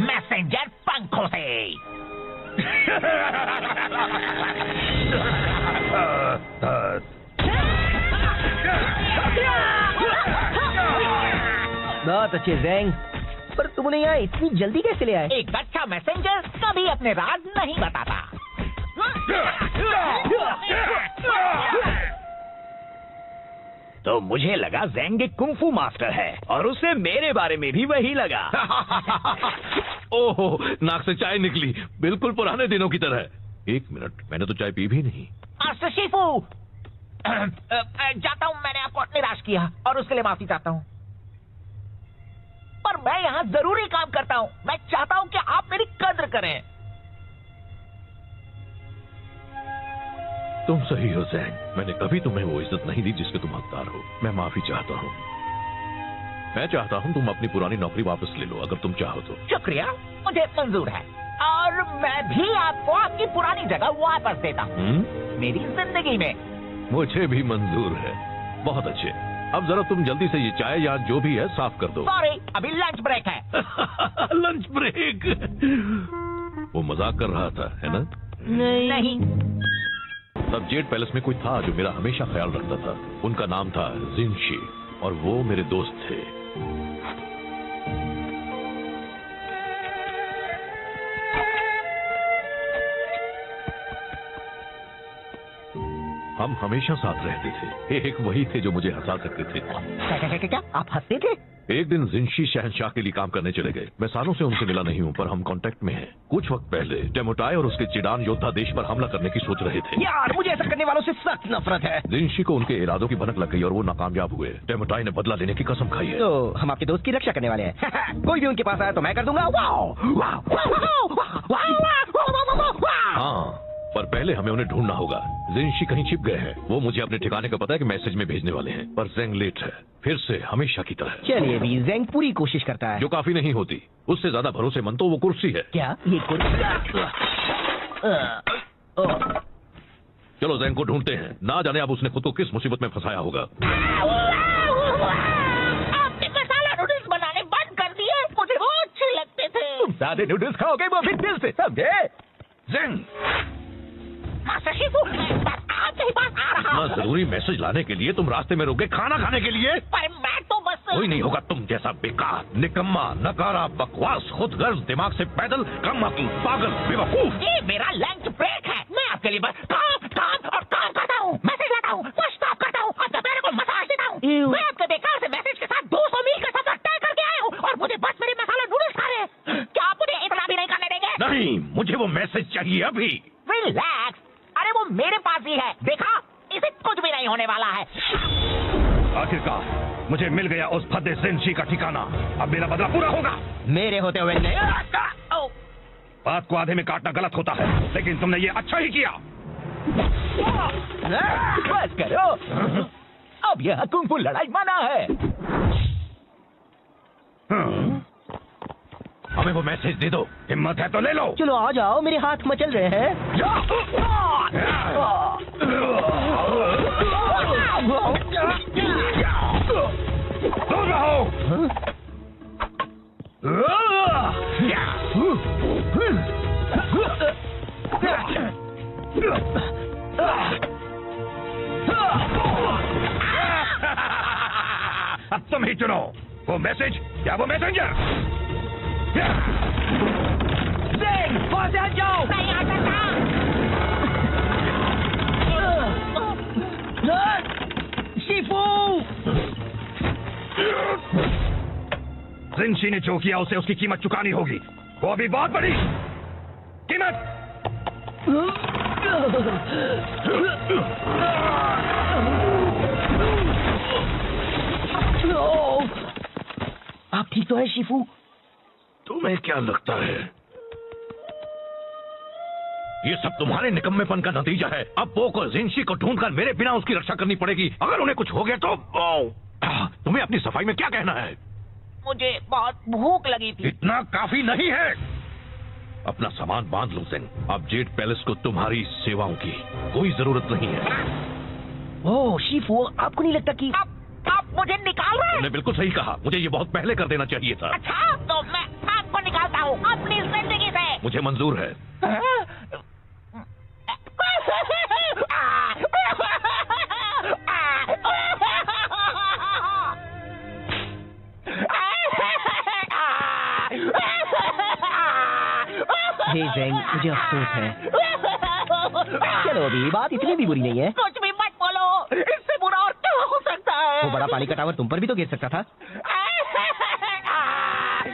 मैसेंजर पंखों से। बहुत अच्छे ज़ेंग, पर तुम उन्हें यहाँ इतनी जल्दी कैसे ले आए? एक अच्छा मैसेंजर कभी अपने राज नहीं बताता। तो मुझे लगा ज़ेंग एक कुंफू मास्टर है और उसे मेरे बारे में भी वही लगा। ओहो, नाक से चाय निकली, बिल्कुल पुराने दिनों की तरह। एक मिनट, मैंने तो चाय पी भी नहीं। मास्टर शिफू, जाता हूँ, मैंने आपको निराश किया और उसके लिए माफी चाहता हूँ। पर मैं यहाँ जरूरी काम करता हूँ। मैं चाहता हूँ कि आप मेरी कद्र करें। तुम सही हो ज़ेंग, मैंने कभी तुम्हें वो इज्जत नहीं दी जिसके तुम हकदार हो। मैं माफी चाहता हूँ। मैं चाहता हूँ तुम अपनी पुरानी नौकरी वापस ले लो, अगर तुम चाहो तो। शुक्रिया, मुझे मंजूर है और मैं भी आपको आपकी पुरानी जगह वापस देता हूँ मेरी जिंदगी में। मुझे भी मंजूर है। बहुत अच्छे, अब जरा तुम जल्दी से ये चाय या जो भी है साफ कर दो। सॉरी, अभी लंच ब्रेक है। Lunch break? वो मजाक कर रहा था, है ना? नहीं। तब जेड पैलेस में कोई था जो मेरा हमेशा ख्याल रखता था। उनका नाम था जिनशी और वो मेरे दोस्त थे। हम हमेशा साथ रहते थे। एक वही थे जो मुझे हंसा सकते थे। क्या आप हंसते थे? एक दिन जिनशी शहंशाह के लिए काम करने चले गए। मैं सालों से उनसे मिला नहीं हूँ, पर हम कांटेक्ट में हैं। कुछ वक्त पहले डेमोटाई और उसके चिडान योद्धा देश पर हमला करने की सोच रहे थे। यार, मुझे ऐसा करने वालों से सख्त नफरत है। जिनशी को उनके इरादों की भनक लग गई और वो नाकामयाब हुए। डेमोटाई ने बदला लेने की कसम खाई है। तो हम आपके दोस्त की रक्षा करने वाले हैं। कोई भी उनके पास आया तो मैं कर दूंगा। हाँ, पर पहले हमें उन्हें ढूंढना होगा। जिनशी कहीं छिप गए हैं। वो मुझे अपने ठिकाने का पता है कि मैसेज में भेजने वाले हैं, पर ज़ेंग लेट है, फिर से हमेशा की तरह। चलिए भी, ज़ेंग पूरी कोशिश करता है। जो काफी नहीं होती। उससे ज्यादा भरोसेमंद तो वो कुर्सी है। क्या ये कुर्सी? चलो ज़ेंग को ढूंढते हैं। ना जाने अब उसने खुद को किस मुसीबत में फंसाया होगा। आपने मसाला नूडल्स बनाने बंद कर दिए। मुझे वो अच्छे लगते थे। तुम सादे नूडल्स खाओगे, वो भी दिल से, समझे? ज़ेंग, मास्टर शिफू, मैं बस आ आपके ही पास आ रहा इतना हूँ। जरूरी मैसेज लाने के लिए तुम रास्ते में रुक गए खाना खाने के लिए? पर मैं तो बस कोई नहीं होगा तुम जैसा बेकार, निकम्मा, नकारा, बकवास, खुदगर्ज, दिमाग से पैदल, कम अक्ल, पागल, बेवकूफ। ये मेरा लंच ब्रेक है। मैं आपके लिए बस काम काम और काम करता हूँ, मैसेज लाता हूँ, पुश स्टॉप करता हूँ, आपके पैर को मसाज देता हूँ। मैं आपके बेकार से मैसेज के साथ 200 मील का सफर तय करके आया हूँ और मुझे बस मेरे मसाला नूडल्स खा रहे हैं। क्या आप मुझे इतना भी नहीं करने देंगे? नहीं, मुझे वो मैसेज चाहिए अभी। रिलैक्स, अरे वो मेरे पास ही है, देखा? इसे कुछ भी नहीं होने वाला है। आखिरकार मुझे मिल गया उस फद्दे जिनशी का ठिकाना। अब मेरा बदला पूरा होगा। मेरे होते हुए नहीं। बात को आधे में काटना गलत होता है, लेकिन तुमने ये अच्छा ही किया। बस करो, अब यह कुंग-फू लड़ाई मना है। हमें वो मैसेज दे दो, हिम्मत है तो ले लो। चलो आ जाओ, मेरे हाथ मचल रहे हैं। दूर रहो। अब तुम ही चुनो, वो मैसेज या वो मैसेंजर। वहां से हट जाओ। नहीं आ सकता। शिफू! जिनशी ने जो किया उसे उसकी कीमत चुकानी होगी, वो भी बहुत बड़ी कीमत। आप ठीक तो है शिफू? तुम्हें क्या लगता है ये सब तुम्हारे निकम्मेपन का नतीजा है? अब पो को जिनशी को ढूंढकर मेरे बिना उसकी रक्षा करनी पड़ेगी। अगर उन्हें कुछ हो गया तो तुम्हें अपनी सफाई में क्या कहना है? मुझे बहुत भूख लगी थी। इतना काफी नहीं है। अपना सामान बांध लो जिन। अब जेड पैलेस को तुम्हारी सेवाओं की कोई जरूरत नहीं है। ओह शिफू, आपको नहीं लगता कि आप मुझे निकाल रहे हैं? तुमने बिल्कुल सही कहा, मुझे ये बहुत पहले कर देना चाहिए था। अच्छा, तो मैं आपको निकालता हूँ अपनी जिंदगी से। मुझे मंजूर है। हे ज़ेंग, मुझे अफसोस है। चलो अभी बात इतनी भी बुरी नहीं है। कुछ भी मत बोलो, इससे बुरा और क्या हो सकता है? वो बड़ा पानी का टावर तुम पर भी तो गिर सकता था।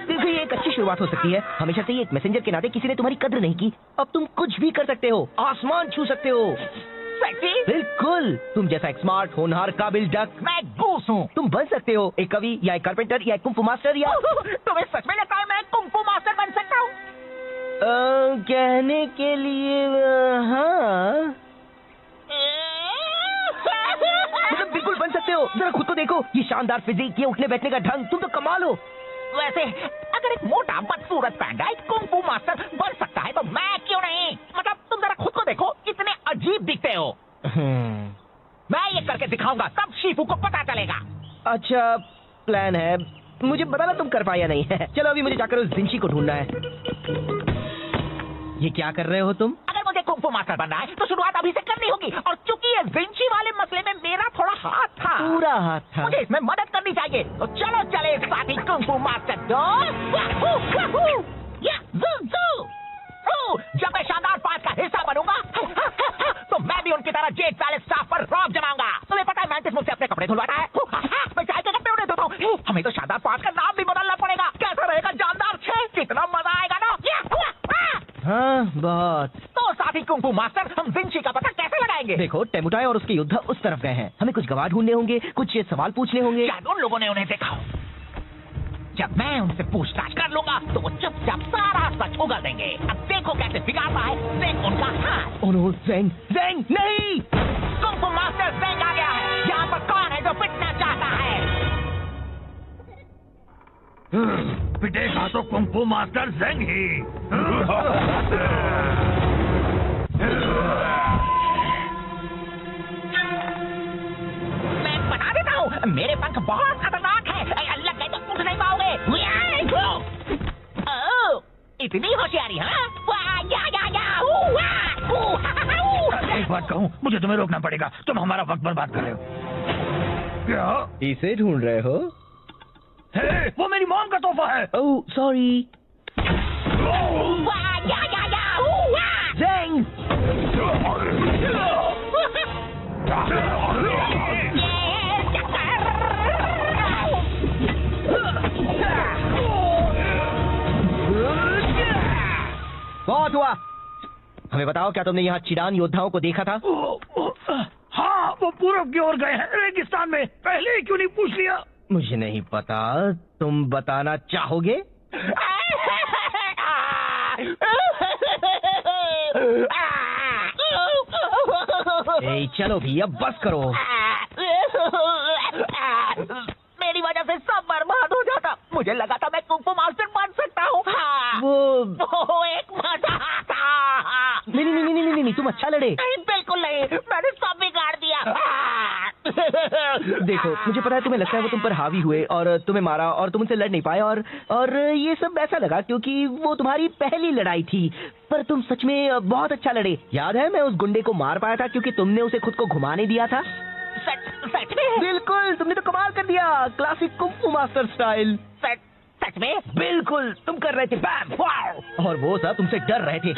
देखो ये एक अच्छी शुरुआत हो सकती है। हमेशा से ही एक मैसेंजर के नाते किसी ने तुम्हारी कद्र नहीं की। अब तुम कुछ भी कर सकते हो, आसमान छू सकते हो। सेक्सी? बिल्कुल, तुम जैसा एक स्मार्ट, होनहार, काबिल डक। मैं गूस हूँ। तुम बन सकते हो एक कवि या एक कारपेंटर या एक कुंफू मास्टर या तुम्हें सच में लगता है मैं कुंग-फू मास्टर बन सकता हूँ? कहने के लिए हाँ, मतलब बिल्कुल बन सकते हो। जरा खुद को देखो, ये शानदार फिजिक, ये उठने बैठने का ढंग, तुम तो कमाल हो। वैसे अगर एक मोटा बदसूरत पैंडा एक कुंग-फू मास्टर बन सकता है तो मैं क्यों नहीं? मतलब तुम जरा खुद को देखो, कितने अजीब दिखते हो। मैं ये करके दिखाऊंगा, तब शिफू को पता चलेगा। अच्छा प्लान है, मुझे बताना तुम कर पाया नहीं है। चलो अभी मुझे जाकर उस जिनशी को ढूंढना है। ये क्या कर रहे हो तुम? अगर मुझे कुंग-फू मास्टर बनना है तो शुरुआत अभी से करनी होगी, और चूंकि ये जिनशी वाले मसले में मेरा थोड़ा हाथ था, पूरा हाथ था। मुझे इसमें मदद करनी चाहिए। तो चलो चले साथी कुंग-फू मास्टर दो। जब मैं शानदार पांच का हिस्सा बनूंगा तो मैं भी उनकी तरह जेड पैलेस स्टाफ पर रौब जमाऊंगा। तुम्हें पता है मैंटिस मुझसे अपने कपड़े धुलवाता है, मैं चाय के कपड़े उन्हें धोता हूँ। हमें तो शानदार पांच का नाम भी बदलना पड़ेगा। कैसा रहेगा जानदार 6? कितना मजा आएगा ना। हाँ बहुत। तो साथी कुंग-फू मास्टर, हम जिनशी का पता कैसे लगाएंगे? देखो टेमुटाई और उसके योद्धा उस तरफ गए हैं। हमें कुछ गवाह ढूंढने होंगे, कुछ सवाल पूछने होंगे। शायद उन लोगों ने उन्हें देखा हो। जब मैं उनसे पूछताछ कर लूंगा तो वो चुपचाप सारा सच उगल देंगे। अब देखो कैसे बिगाड़ता है ज़ेंग उनका हाथ। ओह नो, ज़ेंग, ज़ेंग नहीं! कुंग-फू मास्टर ज़ेंग आ गया है। यहाँ पर कौन है जो पिटना चाहता है? पिटेगा तो कुंफू मास्टर ज़ेंग ही। मैं बता देता हूँ, मेरे पंख बहुत खतरनाक है। लग गए तो उठ नहीं पाओगे। इतनी होशियारी, हाँ? एक बात कहूँ, मुझे तुम्हें रोकना पड़ेगा। तुम हमारा वक्त बर्बाद कर रहे हो। क्या? इसे ढूंढ रहे हो? हे, वो मेरी मॉम का तोहफा है। Oh sorry. ज़ेंग! बहुत हुआ। हमें बताओ, क्या तुमने यहाँ चिडान योद्धाओं को देखा था? हाँ, वो पूरब की ओर गए हैं, रेगिस्तान में। पहले ही क्यों नहीं पूछ लिया? मुझे नहीं पता, तुम बताना चाहोगे? ए, चलो भी, अब बस करो। मेरी वजह से सब बर्बाद हो जाता। मुझे लगा था मैं कुंग फू मास्टर बन सकता हूँ। वो एक मजा था। नहीं, तुम अच्छा लड़े। नहीं, बिल्कुल नहीं, मैंने सब बिगाड़ दिया। देखो, मुझे पता है तुम्हें लगता है वो तुम पर हावी हुए और तुम्हें मारा और तुम उनसे लड़ नहीं पाए और ये सब ऐसा लगा क्योंकि वो तुम्हारी पहली लड़ाई थी। पर तुम सच में बहुत अच्छा लड़े। याद है, मैं उस गुंडे को मार पाया था क्योंकि तुमने उसे खुद को घुमाने दिया था। सच में? बिल्कुल, तुमने तो कमाल कर दिया, क्लासिक कुंग फू मास्टर स्टाइल। सच में? बिल्कुल, तुम कर रहे थे बैम, वाव! और वो सब तुमसे डर रहे थे।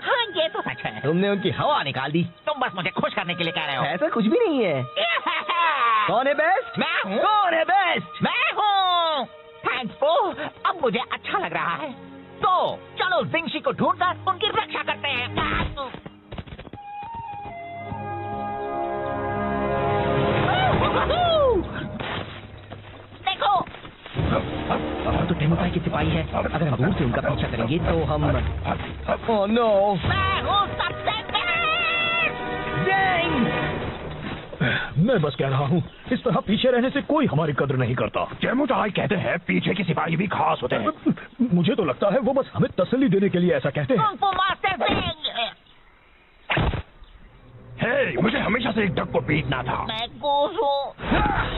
हाँ, ये तो सच है। तुमने उनकी हवा निकाल दी। तुम बस मुझे खुश करने के लिए कह रहे हो। ऐसा कुछ भी नहीं है। कौन है बेस्ट? मैं हूँ। कौन है बेस्ट? मैं हूँ। थैंक्स फू, अब मुझे अच्छा लग रहा है। तो चलो जिंगशी को ढूंढकर उनकी रक्षा करते हैं। देखो, तो टेमुपाई के सिपाही है। अगर हम दूर से उनका पीछा करेंगे तो हम ओह नो, मैं हूँ सबसे बेस्ट। मैं बस कह रहा हूँ, इस तरह पीछे रहने से कोई हमारी कद्र नहीं करता। टेमुटाई कहते हैं पीछे के सिपाही भी खास होते हैं। मुझे तो लगता है वो बस हमें तसल्ली देने के लिए ऐसा कहते हैं। कुंग फू मास्टर ज़ेंग। हे, मुझे हमेशा से एक डक को पीटना था। मैं गूस हूँ।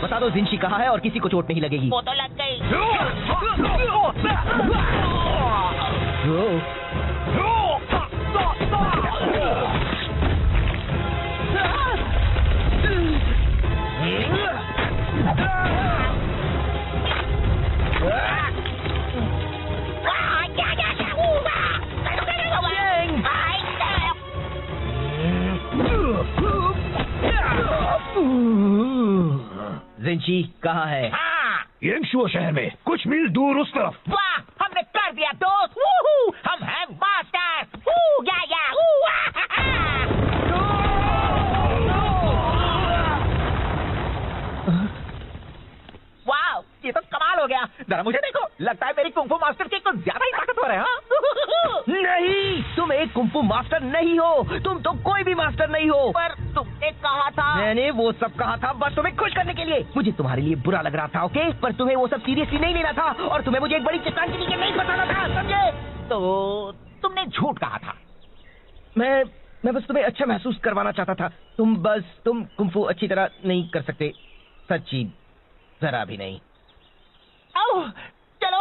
बता दो जिंशी कहाँ है और किसी को चोट नहीं लगेगी। वो तो लग गई। जिंशी कहाँ है? हाँ, येंगशुओ शहर में कुछ मील दूर उस तरफ। वाह, हमने कर दिया दोस्त। वूहू, हम हैं मास्टर्स। वू, या, वाह, ये तो कमाल हो गया। जरा मुझे देखो, लगता है मेरी कुंग फू मास्टर की कुछ ज्यादा ही ताकतवर है। हाँ? नहीं, तुम एक कुंग फू मास्टर नहीं हो। तुम तो कोई भी मास्टर नहीं हो। पर तुमने कहा था। मैंने वो सब कहा था बस तुम्हें खुश करने के लिए। मुझे तुम्हारे लिए बुरा लग रहा था, ओके? पर तुम्हें वो सब सीरियसली नहीं लेना था और तुम्हें मुझे एक बड़ी चट्टान के नीचे नहीं फंसाना था, समझे? तो तुमने झूठ कहा था। मैं बस तुम्हें अच्छा महसूस करवाना चाहता था। तुम कुंग फू अच्छी तरह नहीं कर सकते, सच्ची जरा भी नहीं। ओह, चलो,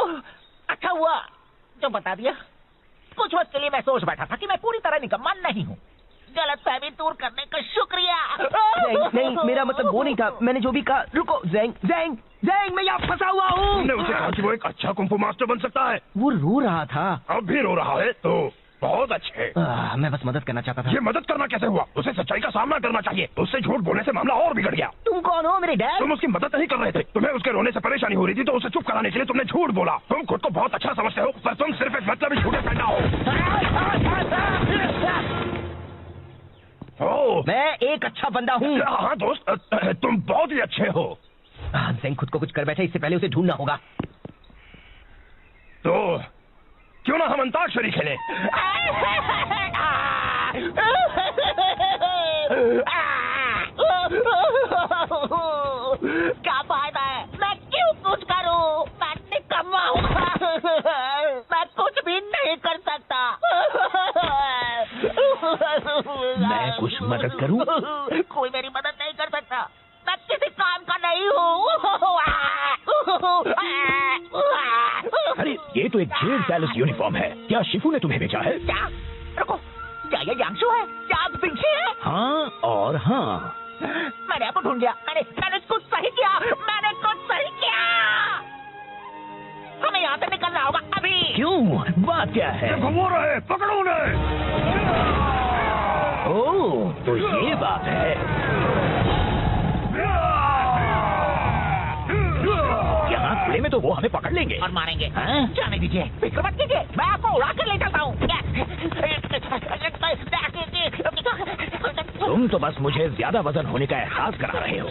अच्छा हुआ जो बता दिया। कुछ वक्त के लिए मैं सोच बैठा था कि मैं पूरी तरह निकम्मा नहीं हूँ। गलतफहमी दूर करने का शुक्रिया। नहीं, मेरा मतलब वो नहीं था। मैंने जो भी कहा। रुको, ज़ेंग, मैं यहाँ फंसा हुआ हूँ। तुमने उसे कहा कि वो एक अच्छा कुंग फू मास्टर बन सकता है। वो रो रहा था। अब भी रो रहा है तो बहुत अच्छे। मैं बस मदद करना चाहता था। ये मदद करना कैसे हुआ? उसे सच्चाई का सामना करना चाहिए। उससे झूठ बोलने से मामला और बिगड़ गया। तुम कौन हो, मेरे डैड? तुम उसकी मदद नहीं कर रहे थे। तुम्हें उसके रोने से परेशानी हो रही थी तो उसे चुप कराने के लिए तुमने झूठ बोला। तुम खुद को बहुत अच्छा समझते हो पर तुम सिर्फ एक मतलबी झूठे पैदा हो। मैं एक अच्छा बंदा हूँ। हाँ दोस्त, तुम बहुत ही अच्छे हो। ज़ेंग खुद को कुछ कर बैठे, इससे पहले उसे ढूंढना होगा। तो क्यों ना हम अंताक्षरी खेलें? क्या फायदा है? मैं क्यों कुछ करूं? मैं निकम्मा हूँ। मैं कुछ भी नहीं कर सकता। मैं कुछ मदद करूं? कोई मेरी मदद नहीं कर सकता। मैं किसी काम का नहीं हूँ। अरे ये तो एक जेल पैलेस यूनिफॉर्म है। क्या शिफू ने तुम्हें भेजा है? क्या? रुको, क्या ये यांशु है? क्या आप जिंशी है? हाँ और हाँ। मैंने आपको ढूंढ लिया। मैंने कुछ सही किया। मैंने कुछ सही किया। हमें यहाँ से निकलना होगा अभी। क्यों? बात क्या है? घुमा रहे, पकड़ो उन्हें। ओह, तो ये बात है। यहाँ खुले में तो वो हमें पकड़ लेंगे और मारेंगे। हाँ? जाने दीजिए, फिक्र मत कीजिए, मैं आपको उड़ा कर ले जाता हूँ। तुम तो बस मुझे ज्यादा वजन होने का एहसास करा रहे हो।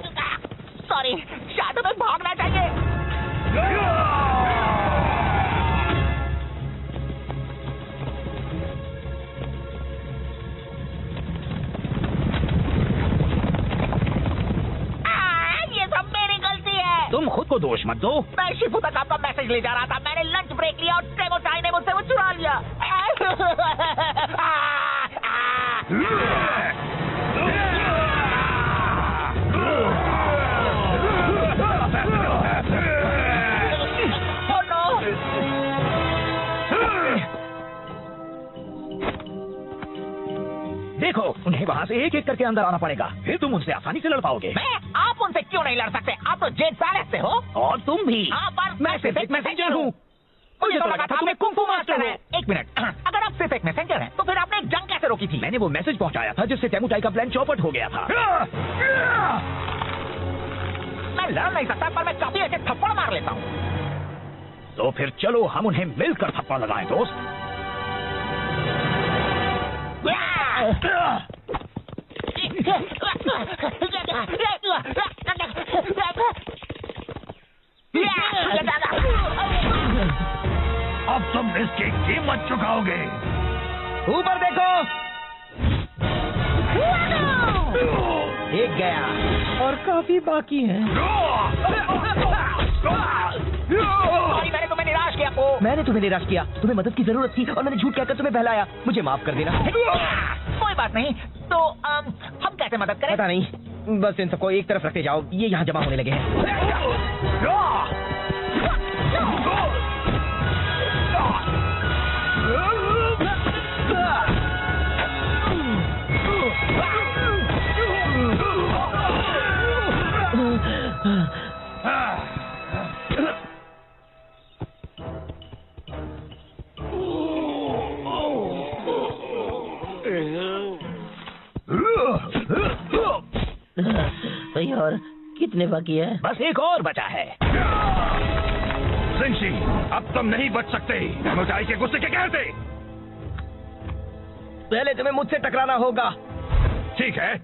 सॉरी, शायद हमें भागना चाहिए। ये सब मेरी गलती है। तुम खुद को दोष मत दो। मैं शिफू तक आपका मैसेज ले जा रहा था। मैंने लंच ब्रेक लिया और टेमोटाई ने मुझसे वो चुरा लिया। देखो, उन्हें वहाँ से एक एक करके अंदर आना पड़ेगा, फिर तुम उनसे आसानी से लड़ पाओगे। आप उनसे क्यों नहीं लड़ सकते? आप तो जेट पैलेस से हो। और तुम भी। हाँ, पर मैं सिर्फ एक मैसेंजर हूँ। मुझे तो लगा था तुम्हें कुंफू मास्टर है। एक मिनट, अगर आप सिर्फ एक मैसेंजर हैं, तो फिर आपने एक जंग कैसे रोकी थी? मैंने वो मैसेज पहुंचाया था जिससे टेमुटाई का प्लान चौपट हो गया था। मैं लड़ नहीं सकता, पर मैं काफी अच्छे थप्पड़ मार लेता हूँ। तो फिर चलो हम उन्हें मिलकर थप्पड़ लगाएं, दोस्त। अब तुम इसकी कीमत चुकाओगे। ऊपर देखो। एक गया और काफी बाकी है। मैंने तुम्हें निराश किया। मैंने तुम्हें निराश किया। तुम्हें मदद की जरूरत थी और मैंने झूठ कहकर तुम्हें बहलाया। मुझे माफ कर देना। कोई बात नहीं। तो हम कैसे मदद करें? पता नहीं, बस इन सबको एक तरफ रखते जाओ। ये यहाँ जमा होने लगे हैं। भाई और कितने बाकी है? बस एक और बचा है। जिंशी, अब तुम नहीं बच सकते। टेमुटाई के गुस्से के कहते। पहले तुम्हें मुझसे टकराना होगा। ठीक है।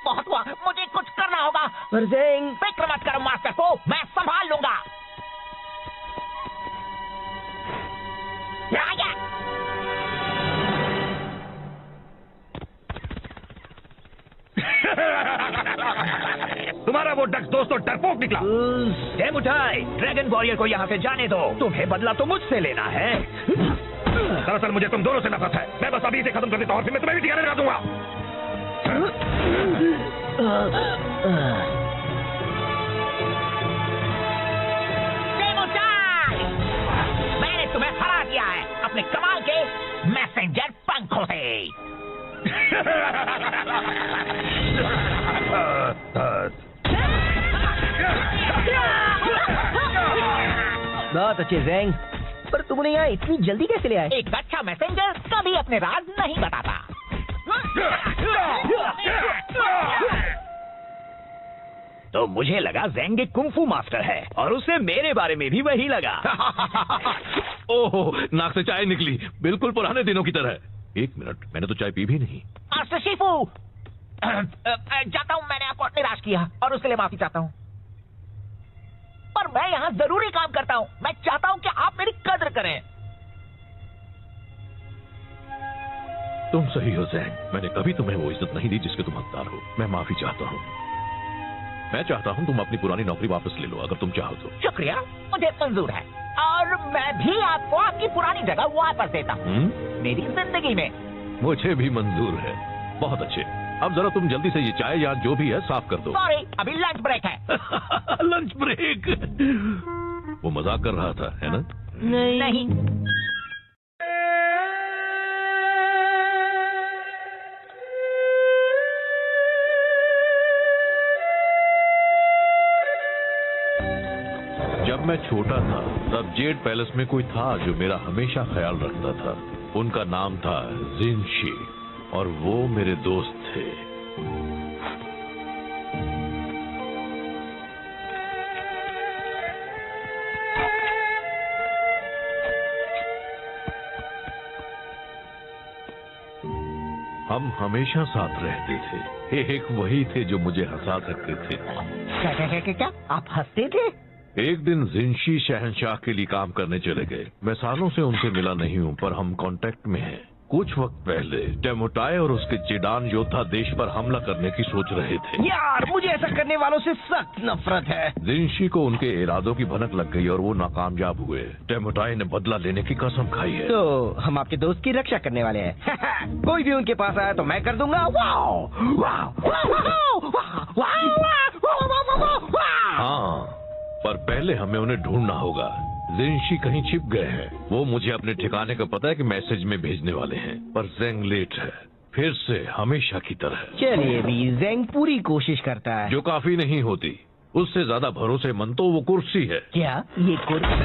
बहुत हुआ, मुझे कुछ करना होगा। फिक्र मत करो मास्टर को, मैं संभाल लूंगा। तुम्हारा वो डक्स दोस्त तो डरपोक निकला। टेमुटाई, ड्रैगन वॉरियर को यहाँ से जाने दो। तुम्हें बदला तो मुझसे लेना है। दरअसल मुझे तुम दोनों से नफरत है। मैं बस अभी इसे खत्म कर देता हूँ और फिर मैं तुम्हें भी ठिकाने लगा दूंगा। मैंने तुम्हें हरा दिया है अपने कमाल के मैसेंजर पंखों से। बहुत अच्छे ज़ेंग, पर तुम नहीं आए इतनी जल्दी कैसे ले आए? एक अच्छा मैसेंजर कभी अपने राज नहीं बताता। तो मुझे लगा ज़ेंग एक कुंफू मास्टर है और उसे मेरे बारे में भी वही लगा। ओहो, नाक से चाय निकली, बिल्कुल पुराने दिनों की तरह। एक मिनट, मैंने तो चाय पी भी नहीं। मास्टर शिफू, जाता हूँ, मैंने आपको निराश किया और उसके लिए माफी चाहता हूँ। पर मैं यहाँ जरूरी काम करता हूँ। मैं चाहता हूँ कि आप मेरी कद्र करें। तुम सही हो ज़ेंग, मैंने कभी तुम्हें वो इज्जत नहीं दी जिसके तुम हकदार हो। मैं माफी चाहता हूँ। मैं चाहता हूँ तुम अपनी पुरानी नौकरी वापस ले लो, अगर तुम चाहो तो। शुक्रिया, मुझे मंजूर है और मैं भी आपको आपकी पुरानी जगह वापस देता हूँ मेरी जिंदगी में। मुझे भी मंजूर है। बहुत अच्छे। अब जरा तुम जल्दी से ये चाय या जो भी है साफ कर दो। सॉरी, अभी लंच ब्रेक है। Lunch break? वो मजाक कर रहा था, है ना? नहीं। जब मैं छोटा था तब जेड पैलेस में कोई था जो मेरा हमेशा ख्याल रखता था। उनका नाम था जिनशी और वो मेरे दोस्त थे। हम हमेशा साथ रहते थे। एक वही थे जो मुझे हंसा सकते थे। क्या? आप हंसते थे? एक दिन जिनशी शहंशाह के लिए काम करने चले गए। मैं सालों से उनसे मिला नहीं हूँ, पर हम कांटेक्ट में हैं। कुछ वक्त पहले टेमोटाई और उसके चिडान योद्धा देश पर हमला करने की सोच रहे थे। यार, मुझे ऐसा करने वालों से सख्त नफरत है। जिनशी को उनके इरादों की भनक लग गई और वो नाकामयाब हुए। टेमोटाई ने बदला लेने की कसम खाई है। तो हम आपके दोस्त की रक्षा करने वाले हैं। कोई भी उनके पास आया तो मैं कर दूंगा। वाओ, वाओ, हाँ, पर पहले हमें उन्हें ढूंढना होगा। जिनशी कहीं छिप गए हैं। वो मुझे अपने ठिकाने का पता है कि मैसेज में भेजने वाले हैं, पर ज़ेंग लेट है, फिर से हमेशा की तरह। चलिए भी, ज़ेंग पूरी कोशिश करता है। जो काफी नहीं होती। उससे ज्यादा भरोसेमंद तो वो कुर्सी है। क्या ये कुर्सी?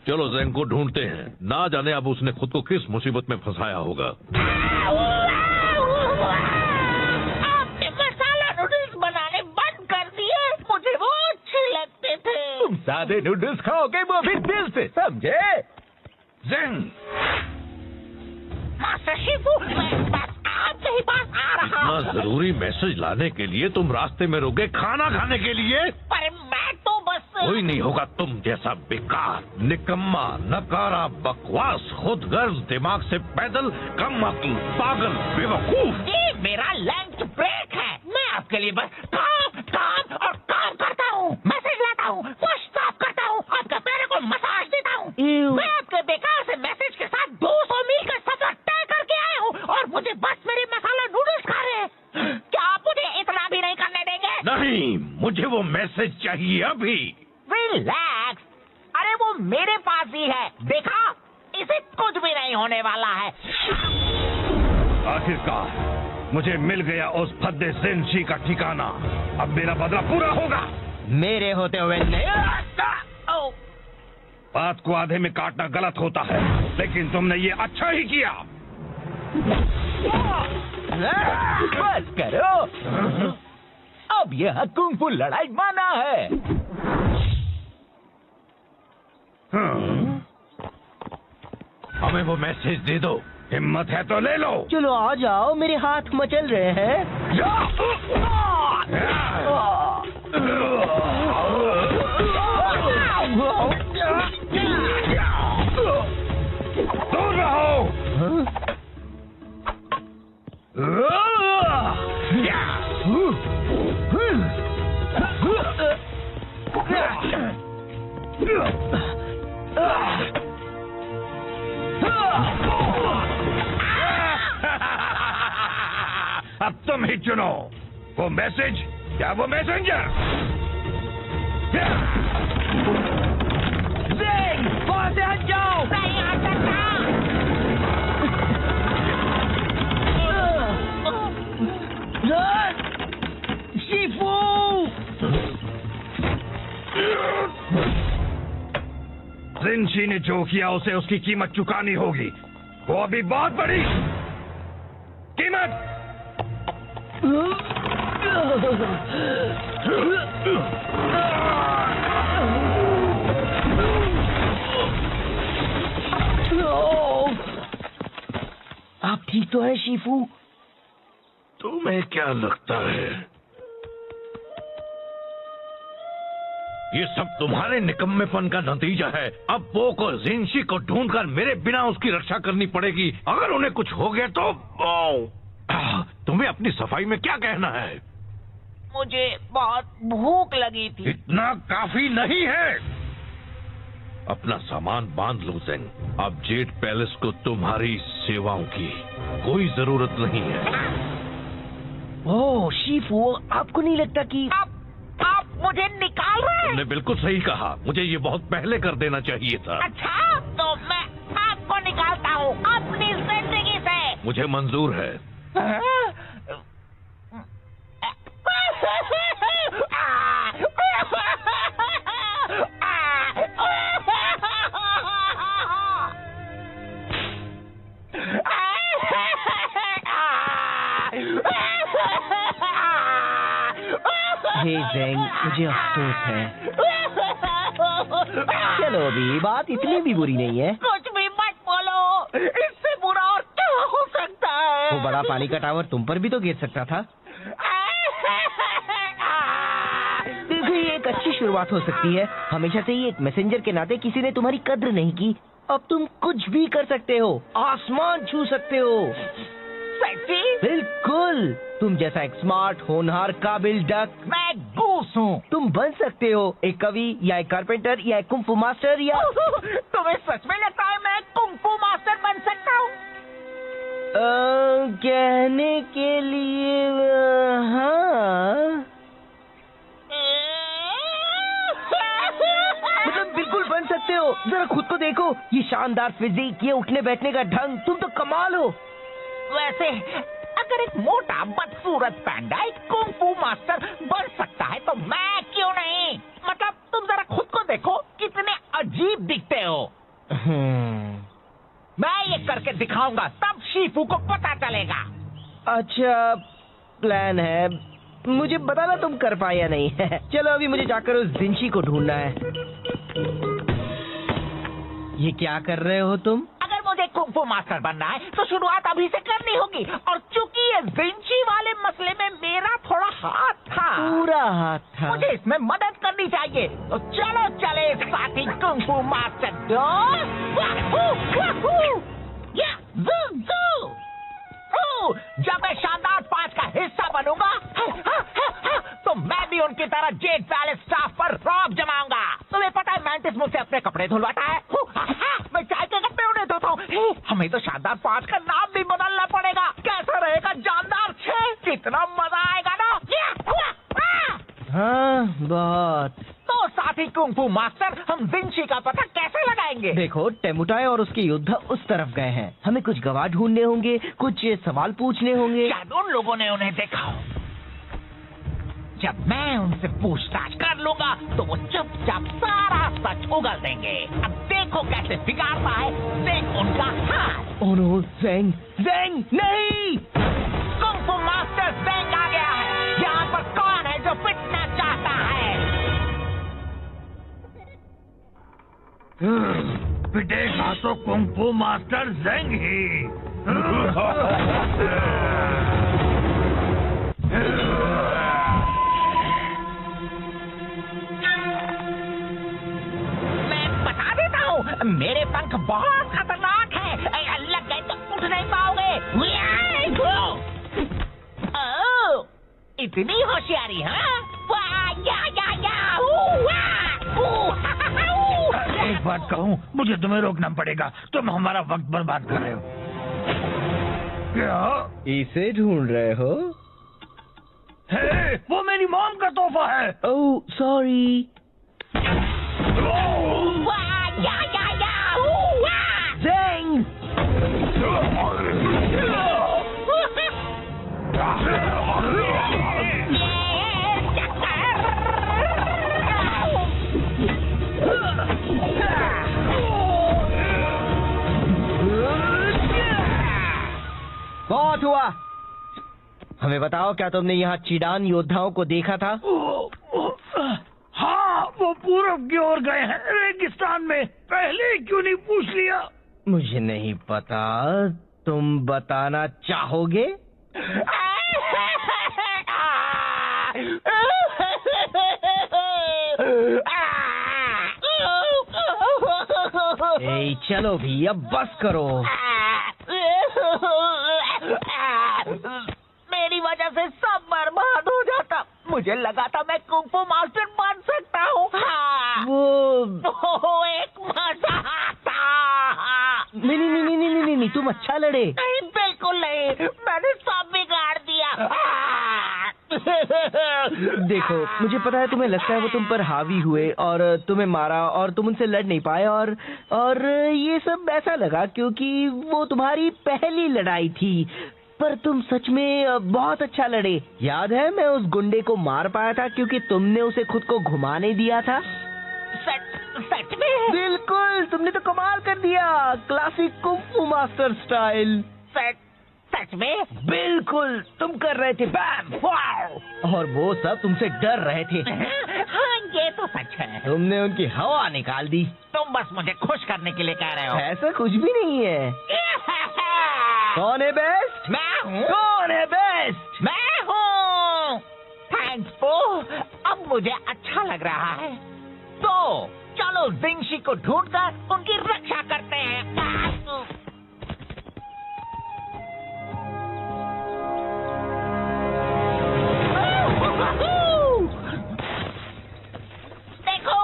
चलो ज़ेंग को ढूंढते हैं। ना जाने अब उसने खुद को किस मुसीबत में फंसाया होगा। सादे नूडल्स खाओगे, वो भी दिल से, समझे? ज़ेंग! मास्टर शिफू, मैं बस आपके ही पास आ रहा इतना हूँ। जरूरी मैसेज लाने के लिए तुम रास्ते में रुके खाना खाने के लिए? पर मैं तो बस... कोई नहीं होगा तुम जैसा बेकार, निकम्मा, नकारा, बकवास, खुदगर्ज, दिमाग से पैदल, कम अक्ल, पागल, बेवकूफ। ये मेरा लंच ब्रेक है। मैं आपके लिए बस काम काम और काम करता हूँ। मैसेज लाता हूँ, फर्श साफ करता हूँ, आपके पैरों को मसाज देता हूँ। मैं आपके बेकार से मैसेज के साथ 200 मील का सफर तय करके आया हूँ और मुझे बस मेरे मसाला नूडल्स खा रहे हैं। क्या आप मुझे इतना भी नहीं करने देंगे? नहीं, मुझे वो मैसेज चाहिए अभी। रिलैक्स, अरे वो मेरे पास ही है, देखा? इसे कुछ भी नहीं होने वाला है। आखिरकार मुझे मिल गया उस फद्दे जिनशी का ठिकाना। अब मेरा बदला पूरा होगा। मेरे होते हुए बात को आधे में काटना गलत होता है, लेकिन तुमने ये अच्छा ही किया। बस करो, अब यह कुंग-फू लड़ाई माना है। हमें वो मैसेज दे दो। हिम्मत है तो ले लो। चलो आ जाओ, मेरे हाथ मचल रहे हैं। दूर रहो। अब तुम ही चुनो, वो मैसेज या वो मैसेंजर। ज़ेंग, वहाँ से हट जाओ। नहीं आ सकता। शिफू! जिनशी ने जो किया उसे उसकी कीमत चुकानी होगी। वो अभी बहुत बड़ी कीमत। आप ठीक तो है शिफू? तुम्हें क्या लगता है ये सब तुम्हारे निकम्मेपन का नतीजा है? अब पो को जिनशी को ढूंढकर मेरे बिना उसकी रक्षा करनी पड़ेगी। अगर उन्हें कुछ हो गया तो तुम्हें अपनी सफाई में क्या कहना है? मुझे बहुत भूख लगी थी। इतना काफी नहीं है। अपना सामान बांध लो ज़ेंग। अब जेड पैलेस को तुम्हारी सेवाओं की कोई जरूरत नहीं है। ओह शिफू, आपको नहीं लगता कि आप मुझे निकाल रहे हैं? तुमने बिल्कुल सही कहा, मुझे ये बहुत पहले कर देना चाहिए था। अच्छा, तो मैं आपको निकालता हूँ अपनी जिंदगी से। मुझे मंजूर है। हे ज़ेंग, मुझे अफसोस है। चलो अभी बात इतनी भी बुरी नहीं है। कुछ भी मत बोलो, इससे बुरा और क्या हो सकता है? वो बड़ा पानी का टावर तुम पर भी तो गिर सकता था। देखो, ये एक अच्छी शुरुआत हो सकती है। हमेशा से ही एक मैसेंजर के नाते किसी ने तुम्हारी कद्र नहीं की। अब तुम कुछ भी कर सकते हो, आसमान छू सकते हो। सच्ची? बिल्कुल, तुम जैसा एक स्मार्ट, होनहार, काबिल डक। मैं गूस हूँ। तुम बन सकते हो एक कवि या एक कारपेंटर या एक कुंफू मास्टर या तुम्हें सच में लगता है मैं कुंफू मास्टर बन सकता हूँ? कहने के लिए हाँ, मतलब बिल्कुल बन सकते हो। जरा खुद को देखो, ये शानदार फिजिक, ये उठने बैठने का ढंग, तुम तो कमाल हो। वैसे अगर एक मोटा बदसूरत पैंडा एक कुंफू मास्टर बन सकता है तो मैं क्यों नहीं? मतलब तुम जरा खुद को देखो, कितने अजीब दिखते हो। मैं ये करके दिखाऊंगा, तब शीफू को पता चलेगा। अच्छा प्लान है, मुझे बताना तुम कर पाए या नहीं। चलो अभी मुझे जाकर उस जिंशी को ढूंढना है। ये क्या कर रहे हो तुम? अगर मुझे कुंफू मास्टर बनना है तो शुरुआत अभी से करनी होगी, और चूंकि ये जिंशी वाले मसले में मेरा थोड़ा हाथ था, पूरा हाथ था। मुझे इसमें मदद करनी चाहिए। तो चलो चले साथी कुंफू मास्टर दो। जब मैं शानदार 5 का हिस्सा बनूंगा तो मैं भी उनकी तरह जेड पैलेस स्टाफ पर रौब जमाऊंगा। तुम्हें पता है मैंटिस मुझसे अपने कपड़े धुलवाता है। मैं चाय के कपड़े उन्हें धोता हूँ। हमें तो शानदार 5 का नाम भी बदलना पड़ेगा। कैसा रहेगा जानदार 6? कितना मजा आएगा ना। हाँ बहुत। तो साथी कुंफू मास्टर, हम जिंशी का पता कैसे लगाएंगे? देखो, टेमुटाई और उसके योद्धा उस तरफ गए हैं। हमें कुछ गवाह ढूंढने होंगे, कुछ सवाल पूछने होंगे। शायद उन लोगों ने उन्हें देखा हो। जब मैं उनसे पूछताछ कर लूंगा तो वो चुपचाप सारा सच उगल देंगे। अब देखो कैसे बिगाड़ता है देख उनका हाथ। ओह नो, ज़ेंग, ज़ेंग नहीं! कुंफू मास्टर ज़ेंग आ गया है। यहाँ पर कौन है जो पिटना चाहता है? पिटेगा तो कुंफू मास्टर ज़ेंग ही। मैं बता देता हूँ, मेरे पंख बहुत खतरनाक हैं। लग गए तो उठ नहीं पाओगे। ओह, इतनी होशियारी, हाँ? एक बात कहूँ, मुझे तुम्हें रोकना पड़ेगा। तुम हमारा वक्त बर्बाद कर रहे हो। क्या इसे ढूंढ रहे हो? है, वो मेरी मॉम का तोहफा है। Oh sorry. ज़ेंग! बहुत हुआ। हमें बताओ, क्या तुमने यहाँ चिडान योद्धाओं को देखा था? हाँ, वो पूरब की ओर गए हैं, रेगिस्तान में। पहले क्यों नहीं पूछ लिया? मुझे नहीं पता, तुम बताना चाहोगे? ए, चलो भी, अब बस करो। मुझे लगा था मैं कुंफू मास्टर बन सकता हूँ। हाँ। वो एक मजाक था। नहीं, तुम अच्छा लड़े। नहीं, बिल्कुल नहीं, मैंने सब बिगाड़ दिया। देखो, मुझे पता है तुम्हें लगता है वो तुम पर हावी हुए और तुम्हें मारा और तुम उनसे लड़ नहीं पाए और ये सब ऐसा लगा क्योंकि वो तुम्हारी पहली लड़ाई थी। पर तुम सच में बहुत अच्छा लड़े। याद है मैं उस गुंडे को मार पाया था क्योंकि तुमने उसे खुद को घुमाने दिया था। सच में? बिल्कुल, तुमने तो कमाल कर दिया, क्लासिक कुंफू मास्टर स्टाइल। सच में? बिल्कुल, तुम कर रहे थे बैम वाओ, और वो सब तुमसे डर रहे थे। हाँ, ये तो सच है। तुमने उनकी हवा निकाल दी। तुम बस मुझे खुश करने के लिए कह रहे हो। ऐसा कुछ भी नहीं है। कौन है बेस्ट? मैं हूँ। कौन है बेस्ट? मैं हूँ। थैंक्स पो, अब मुझे अच्छा लग रहा है। तो चलो जिंगशी को ढूंढकर उनकी रक्षा करते हैं। देखो,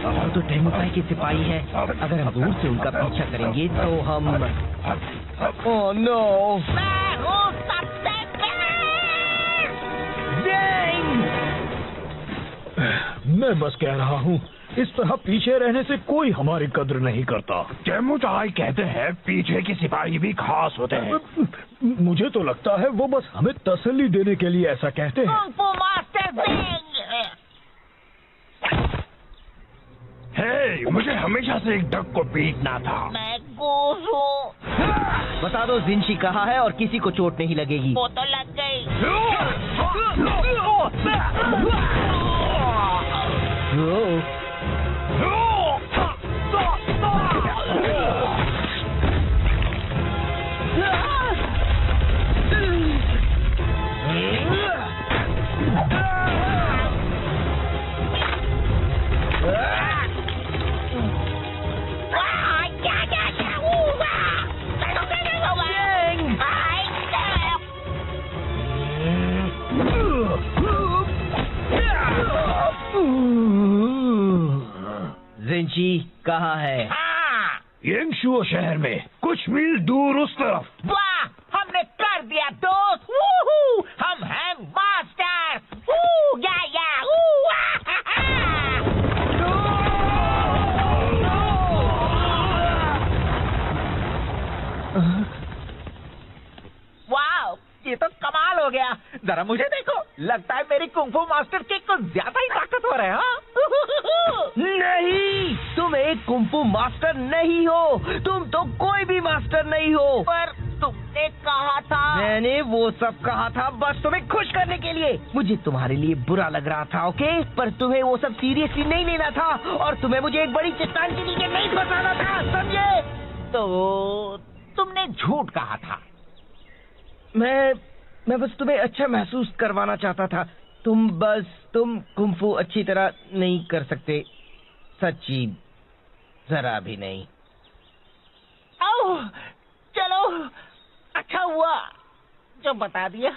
वो तो टेंगुपाई के सिपाही है। अगर हम दूर से उनका पीछा करेंगे तो हम ओह नो, मैं हूँ सबसे मैं बस कह रहा हूँ, इस तरह पीछे रहने से कोई हमारी कद्र नहीं करता। टेमुचाई कहते हैं पीछे के सिपाही भी खास होते हैं। मुझे तो लगता है वो बस हमें तसल्ली देने के लिए ऐसा कहते हैं। कुंफू मास्टर जिंग। हे, मुझे हमेशा से एक डक को पीटना था। मैं गूस हूँ। बता दो जिंशी कहाँ है और किसी को चोट नहीं लगेगी। वो तो लग गई। जिंशी कहाँ है? हाँ। येंगशुओ शहर में कुछ मील दूर उस तरफ। वाह, हमने कर दिया दोस्त। वूहू, हम हैं मास्टर। या वाह, ये तो कमाल हो गया। जरा मुझे देखो, लगता है मेरी कुंफू मास्टर किक कुछ ज्यादा ही ताकतवर है। हाँ? नहीं, तुम एक कुंफू मास्टर नहीं हो। तुम तो कोई भी मास्टर नहीं हो। पर तुमने कहा था। मैंने वो सब कहा था बस तुम्हें खुश करने के लिए। मुझे तुम्हारे लिए बुरा लग रहा था, ओके? पर तुम्हें वो सब सीरियसली नहीं लेना था और तुम्हें मुझे एक बड़ी चट्टान के नीचे नहीं फंसाना था, समझे? तो तुमने झूठ कहा था। मैं बस तुम्हें अच्छा महसूस करवाना चाहता था। तुम कुंफू अच्छी तरह नहीं कर सकते, सच्ची जरा भी नहीं। ओह, चलो अच्छा हुआ जो बता दिया।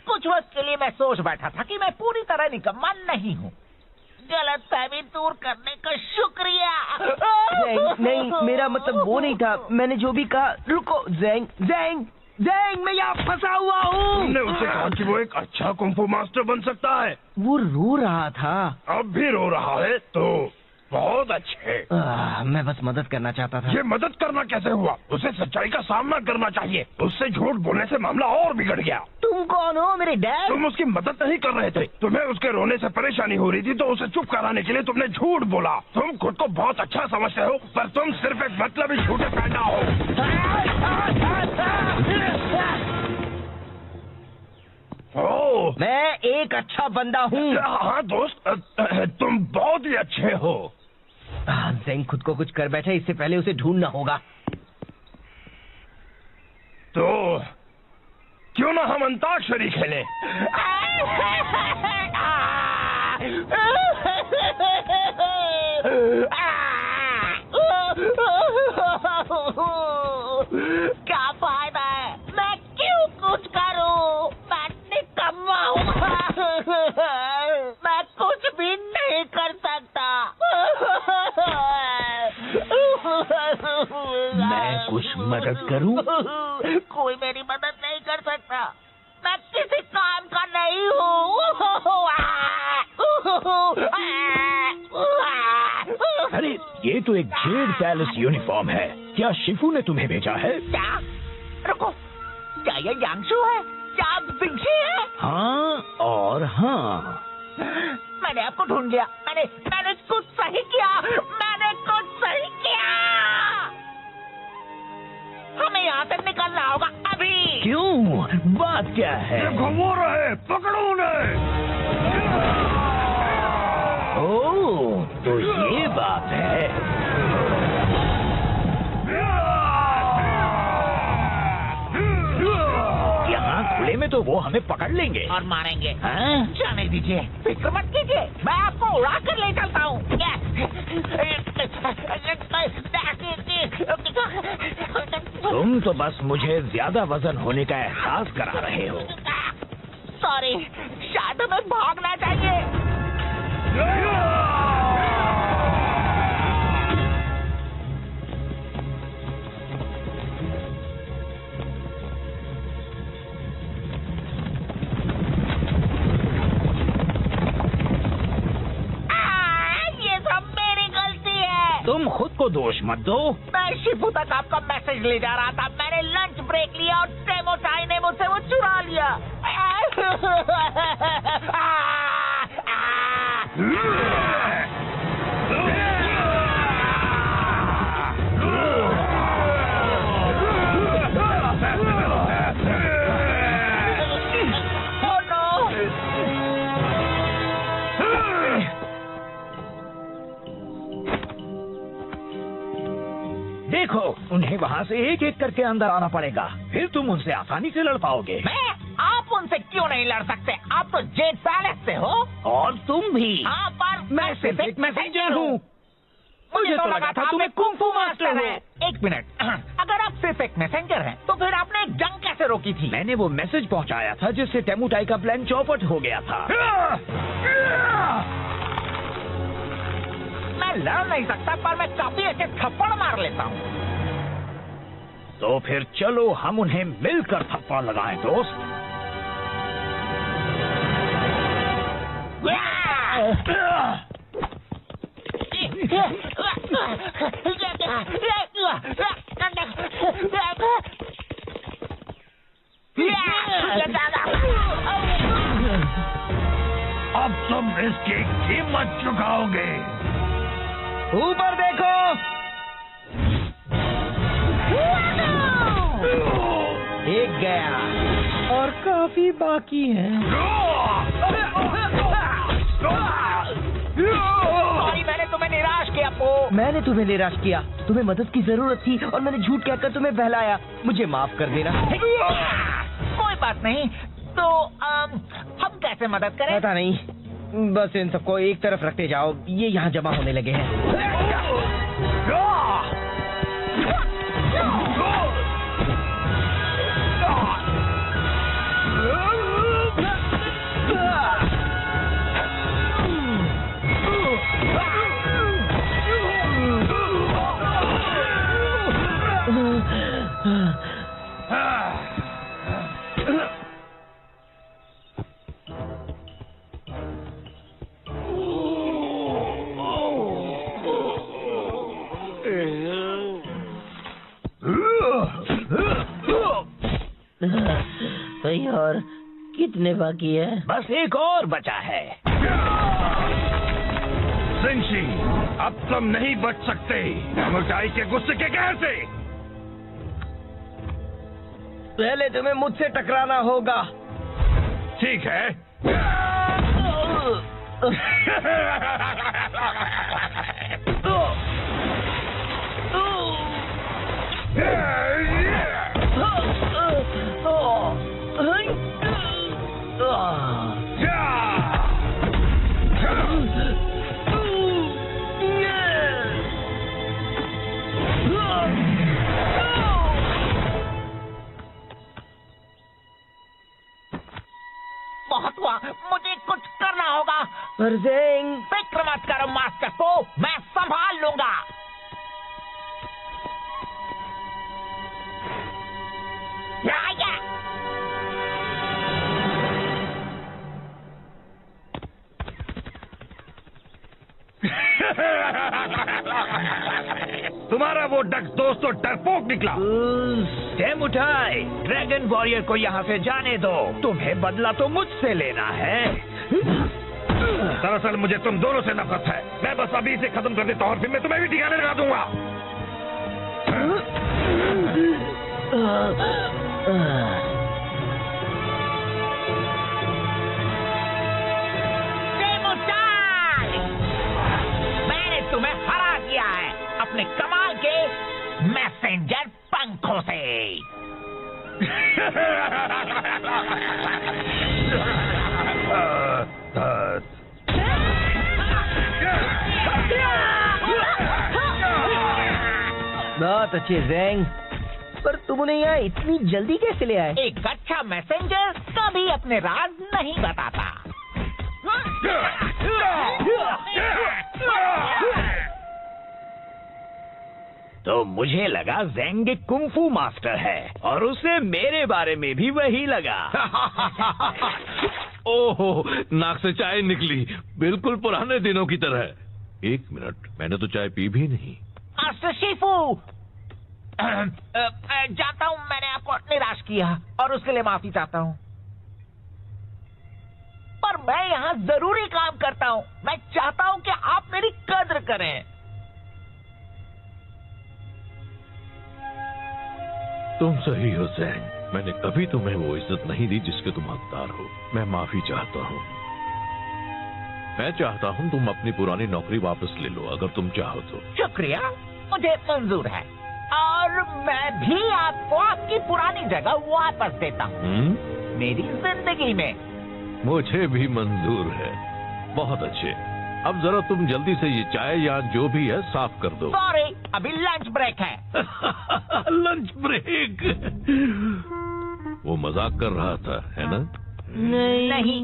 कुछ वक्त के लिए मैं सोच बैठा था कि मैं पूरी तरह निकम्मा नहीं हूँ। गलतफहमी दूर करने का शुक्रिया। नहीं, मेरा मतलब वो नहीं था। मैंने जो भी कहा। रुको, ज़ेंग, मैं यहाँ फंसा हुआ हूँ। तुमने उसे कहा कि वो एक अच्छा कुंफू मास्टर बन सकता है। वो रो रहा था। अब भी रो रहा है तो बहुत अच्छे। मैं बस मदद करना चाहता था। ये मदद करना कैसे हुआ? उसे सच्चाई का सामना करना चाहिए। उससे झूठ बोलने से मामला और बिगड़ गया। तुम कौन हो? मेरे डैड? तुम उसकी मदद नहीं कर रहे थे। तुम्हें उसके रोने से परेशानी हो रही थी तो उसे चुप कराने के लिए तुमने झूठ बोला। तुम खुद को बहुत अच्छा समझते हो पर तुम सिर्फ एक मतलबी झूठे पैदा हो। ओह, मैं एक अच्छा बंदा हूँ। हाँ दोस्त, तुम बहुत ही अच्छे हो। ज़ेंग खुद को कुछ कर बैठा, इससे पहले उसे ढूंढना होगा। तो क्यों ना हम अंताक्षरी खेलें? क्या फायदा है? मैं क्यों कुछ करूं? मैं निकम्मा भी नहीं कर सकता। मैं कुछ मदद करूं? कोई मेरी मदद नहीं कर सकता। मैं किसी काम का नहीं हूँ। अरे ये तो एक जेड पैलेस यूनिफॉर्म है। क्या शिफू ने तुम्हें भेजा है? क्या? रुको, क्या ये यांगशु है? क्या जिंगशी है? हाँ और हाँ। मैंने आपको ढूंढ लिया। मैंने कुछ सही किया। मैंने कुछ सही किया। हमें यहाँ से निकलना होगा अभी। क्यों? बात क्या है? देखो वो रहे, पकड़ो उन्हें। ओह, तो ये बात है। यहाँ खुले में तो वो हमें पकड़ लेंगे और मारेंगे। हाँ? जाने दीजिए, फिक्र मत कीजिए, मैं आपको उड़ा कर ले चलता हूँ। तुम तो बस मुझे ज्यादा वजन होने का एहसास करा रहे हो। सॉरी, शायद हमें भागना चाहिए। तुम खुद को दोष मत दो। मैं शिफू तक आपका मैसेज ले जा रहा था। मैंने लंच ब्रेक लिया और टेमो चाई ने मुझसे वो चुरा लिया। देखो, उन्हें वहाँ से एक एक करके अंदर आना पड़ेगा, फिर तुम उनसे आसानी से लड़ पाओगे। मैं? आप उनसे क्यों नहीं लड़ सकते? आप तो जेड पैलेस से हो। और तुम भी। हाँ, पर मैं सिर्फ एक मैसेंजर हूँ। मुझे तो लगा था तुम्हें कुंफू मास्टर है। एक मिनट, अगर आप सिर्फ एक मैसेंजर हैं, तो फिर आपने एक जंग कैसे रोकी थी? मैंने वो मैसेज पहुँचाया था जिससे टेमुटाई का प्लान चौपट हो गया था। मैं लड़ नहीं सकता, पर मैं काफी अच्छे थप्पड़ मार लेता हूँ। तो फिर चलो हम उन्हें मिलकर थप्पड़ लगाएं, दोस्त। अब तुम इसकी कीमत चुकाओगे। ऊपर देखो। एक गया और काफी बाकी है। सॉरी, मैंने तुम्हें निराश किया पो। मैंने तुम्हें निराश किया। तुम्हें मदद की जरूरत थी और मैंने झूठ कहकर तुम्हें बहलाया। मुझे माफ कर देना। कोई बात नहीं। तो हम कैसे मदद करें? पता नहीं, बस इन सबको एक तरफ रखते जाओ। ये यहाँ जमा होने लगे हैं। भाई, और कितने बाकी है? बस एक और बचा है। जिंगशी, अब तुम नहीं बच सकते टेमुटाई के गुस्से के कहर से। पहले तुम्हें मुझसे टकराना होगा। ठीक है। बहुत हुआ, मुझे कुछ करना होगा। पर ज़ेंग, फिक्र मत करो मास्टर को, मैं संभाल लूंगा। या। तुम्हारा वो दोस्त तो डरपोक निकला। मुठाई, ड्रैगन वॉरियर को यहाँ से जाने दो। तुम्हें बदला तो मुझसे लेना है। दरअसल मुझे तुम दोनों से नफरत है। मैं बस अभी से खत्म कर देता हूँ और फिर मैं तुम्हें भी ठिकाने लगा दूंगा। मैंने तुम्हें हरा दिया है अपने कमाल के मैसेंजर पंखों से। बहुत अच्छे ज़ेंग, पर तुम उन्हें यहाँ इतनी जल्दी कैसे ले आए? एक अच्छा मैसेंजर कभी अपने राज नहीं बताता। तो मुझे लगा ज़ेंग एक कुंफू मास्टर है और उसे मेरे बारे में भी वही लगा। ओहो, नाक से चाय निकली, बिल्कुल पुराने दिनों की तरह। 1 मिनट, मैंने तो चाय पी भी नहीं। मास्टर शिफू, जानता हूँ मैंने आपको निराश किया और उसके लिए माफी चाहता हूँ, पर मैं यहाँ जरूरी काम करता हूँ। मैं चाहता हूँ कि आप मेरी कद्र करें। तुम सही हो ज़ेंग, मैंने कभी तुम्हें वो इज्जत नहीं दी जिसके तुम हकदार हो। मैं माफी चाहता हूँ। मैं चाहता हूँ तुम अपनी पुरानी नौकरी वापस ले लो, अगर तुम चाहो तो। शुक्रिया, मुझे मंजूर है और मैं भी आपको आपकी पुरानी जगह वापस देता हूँ मेरी जिंदगी में। मुझे भी मंजूर है। बहुत अच्छे, अब जरा तुम जल्दी से ये चाय या जो भी है साफ कर दो। सॉरी, अभी लंच ब्रेक है। Lunch break? वो मजाक कर रहा था, है ना? नहीं।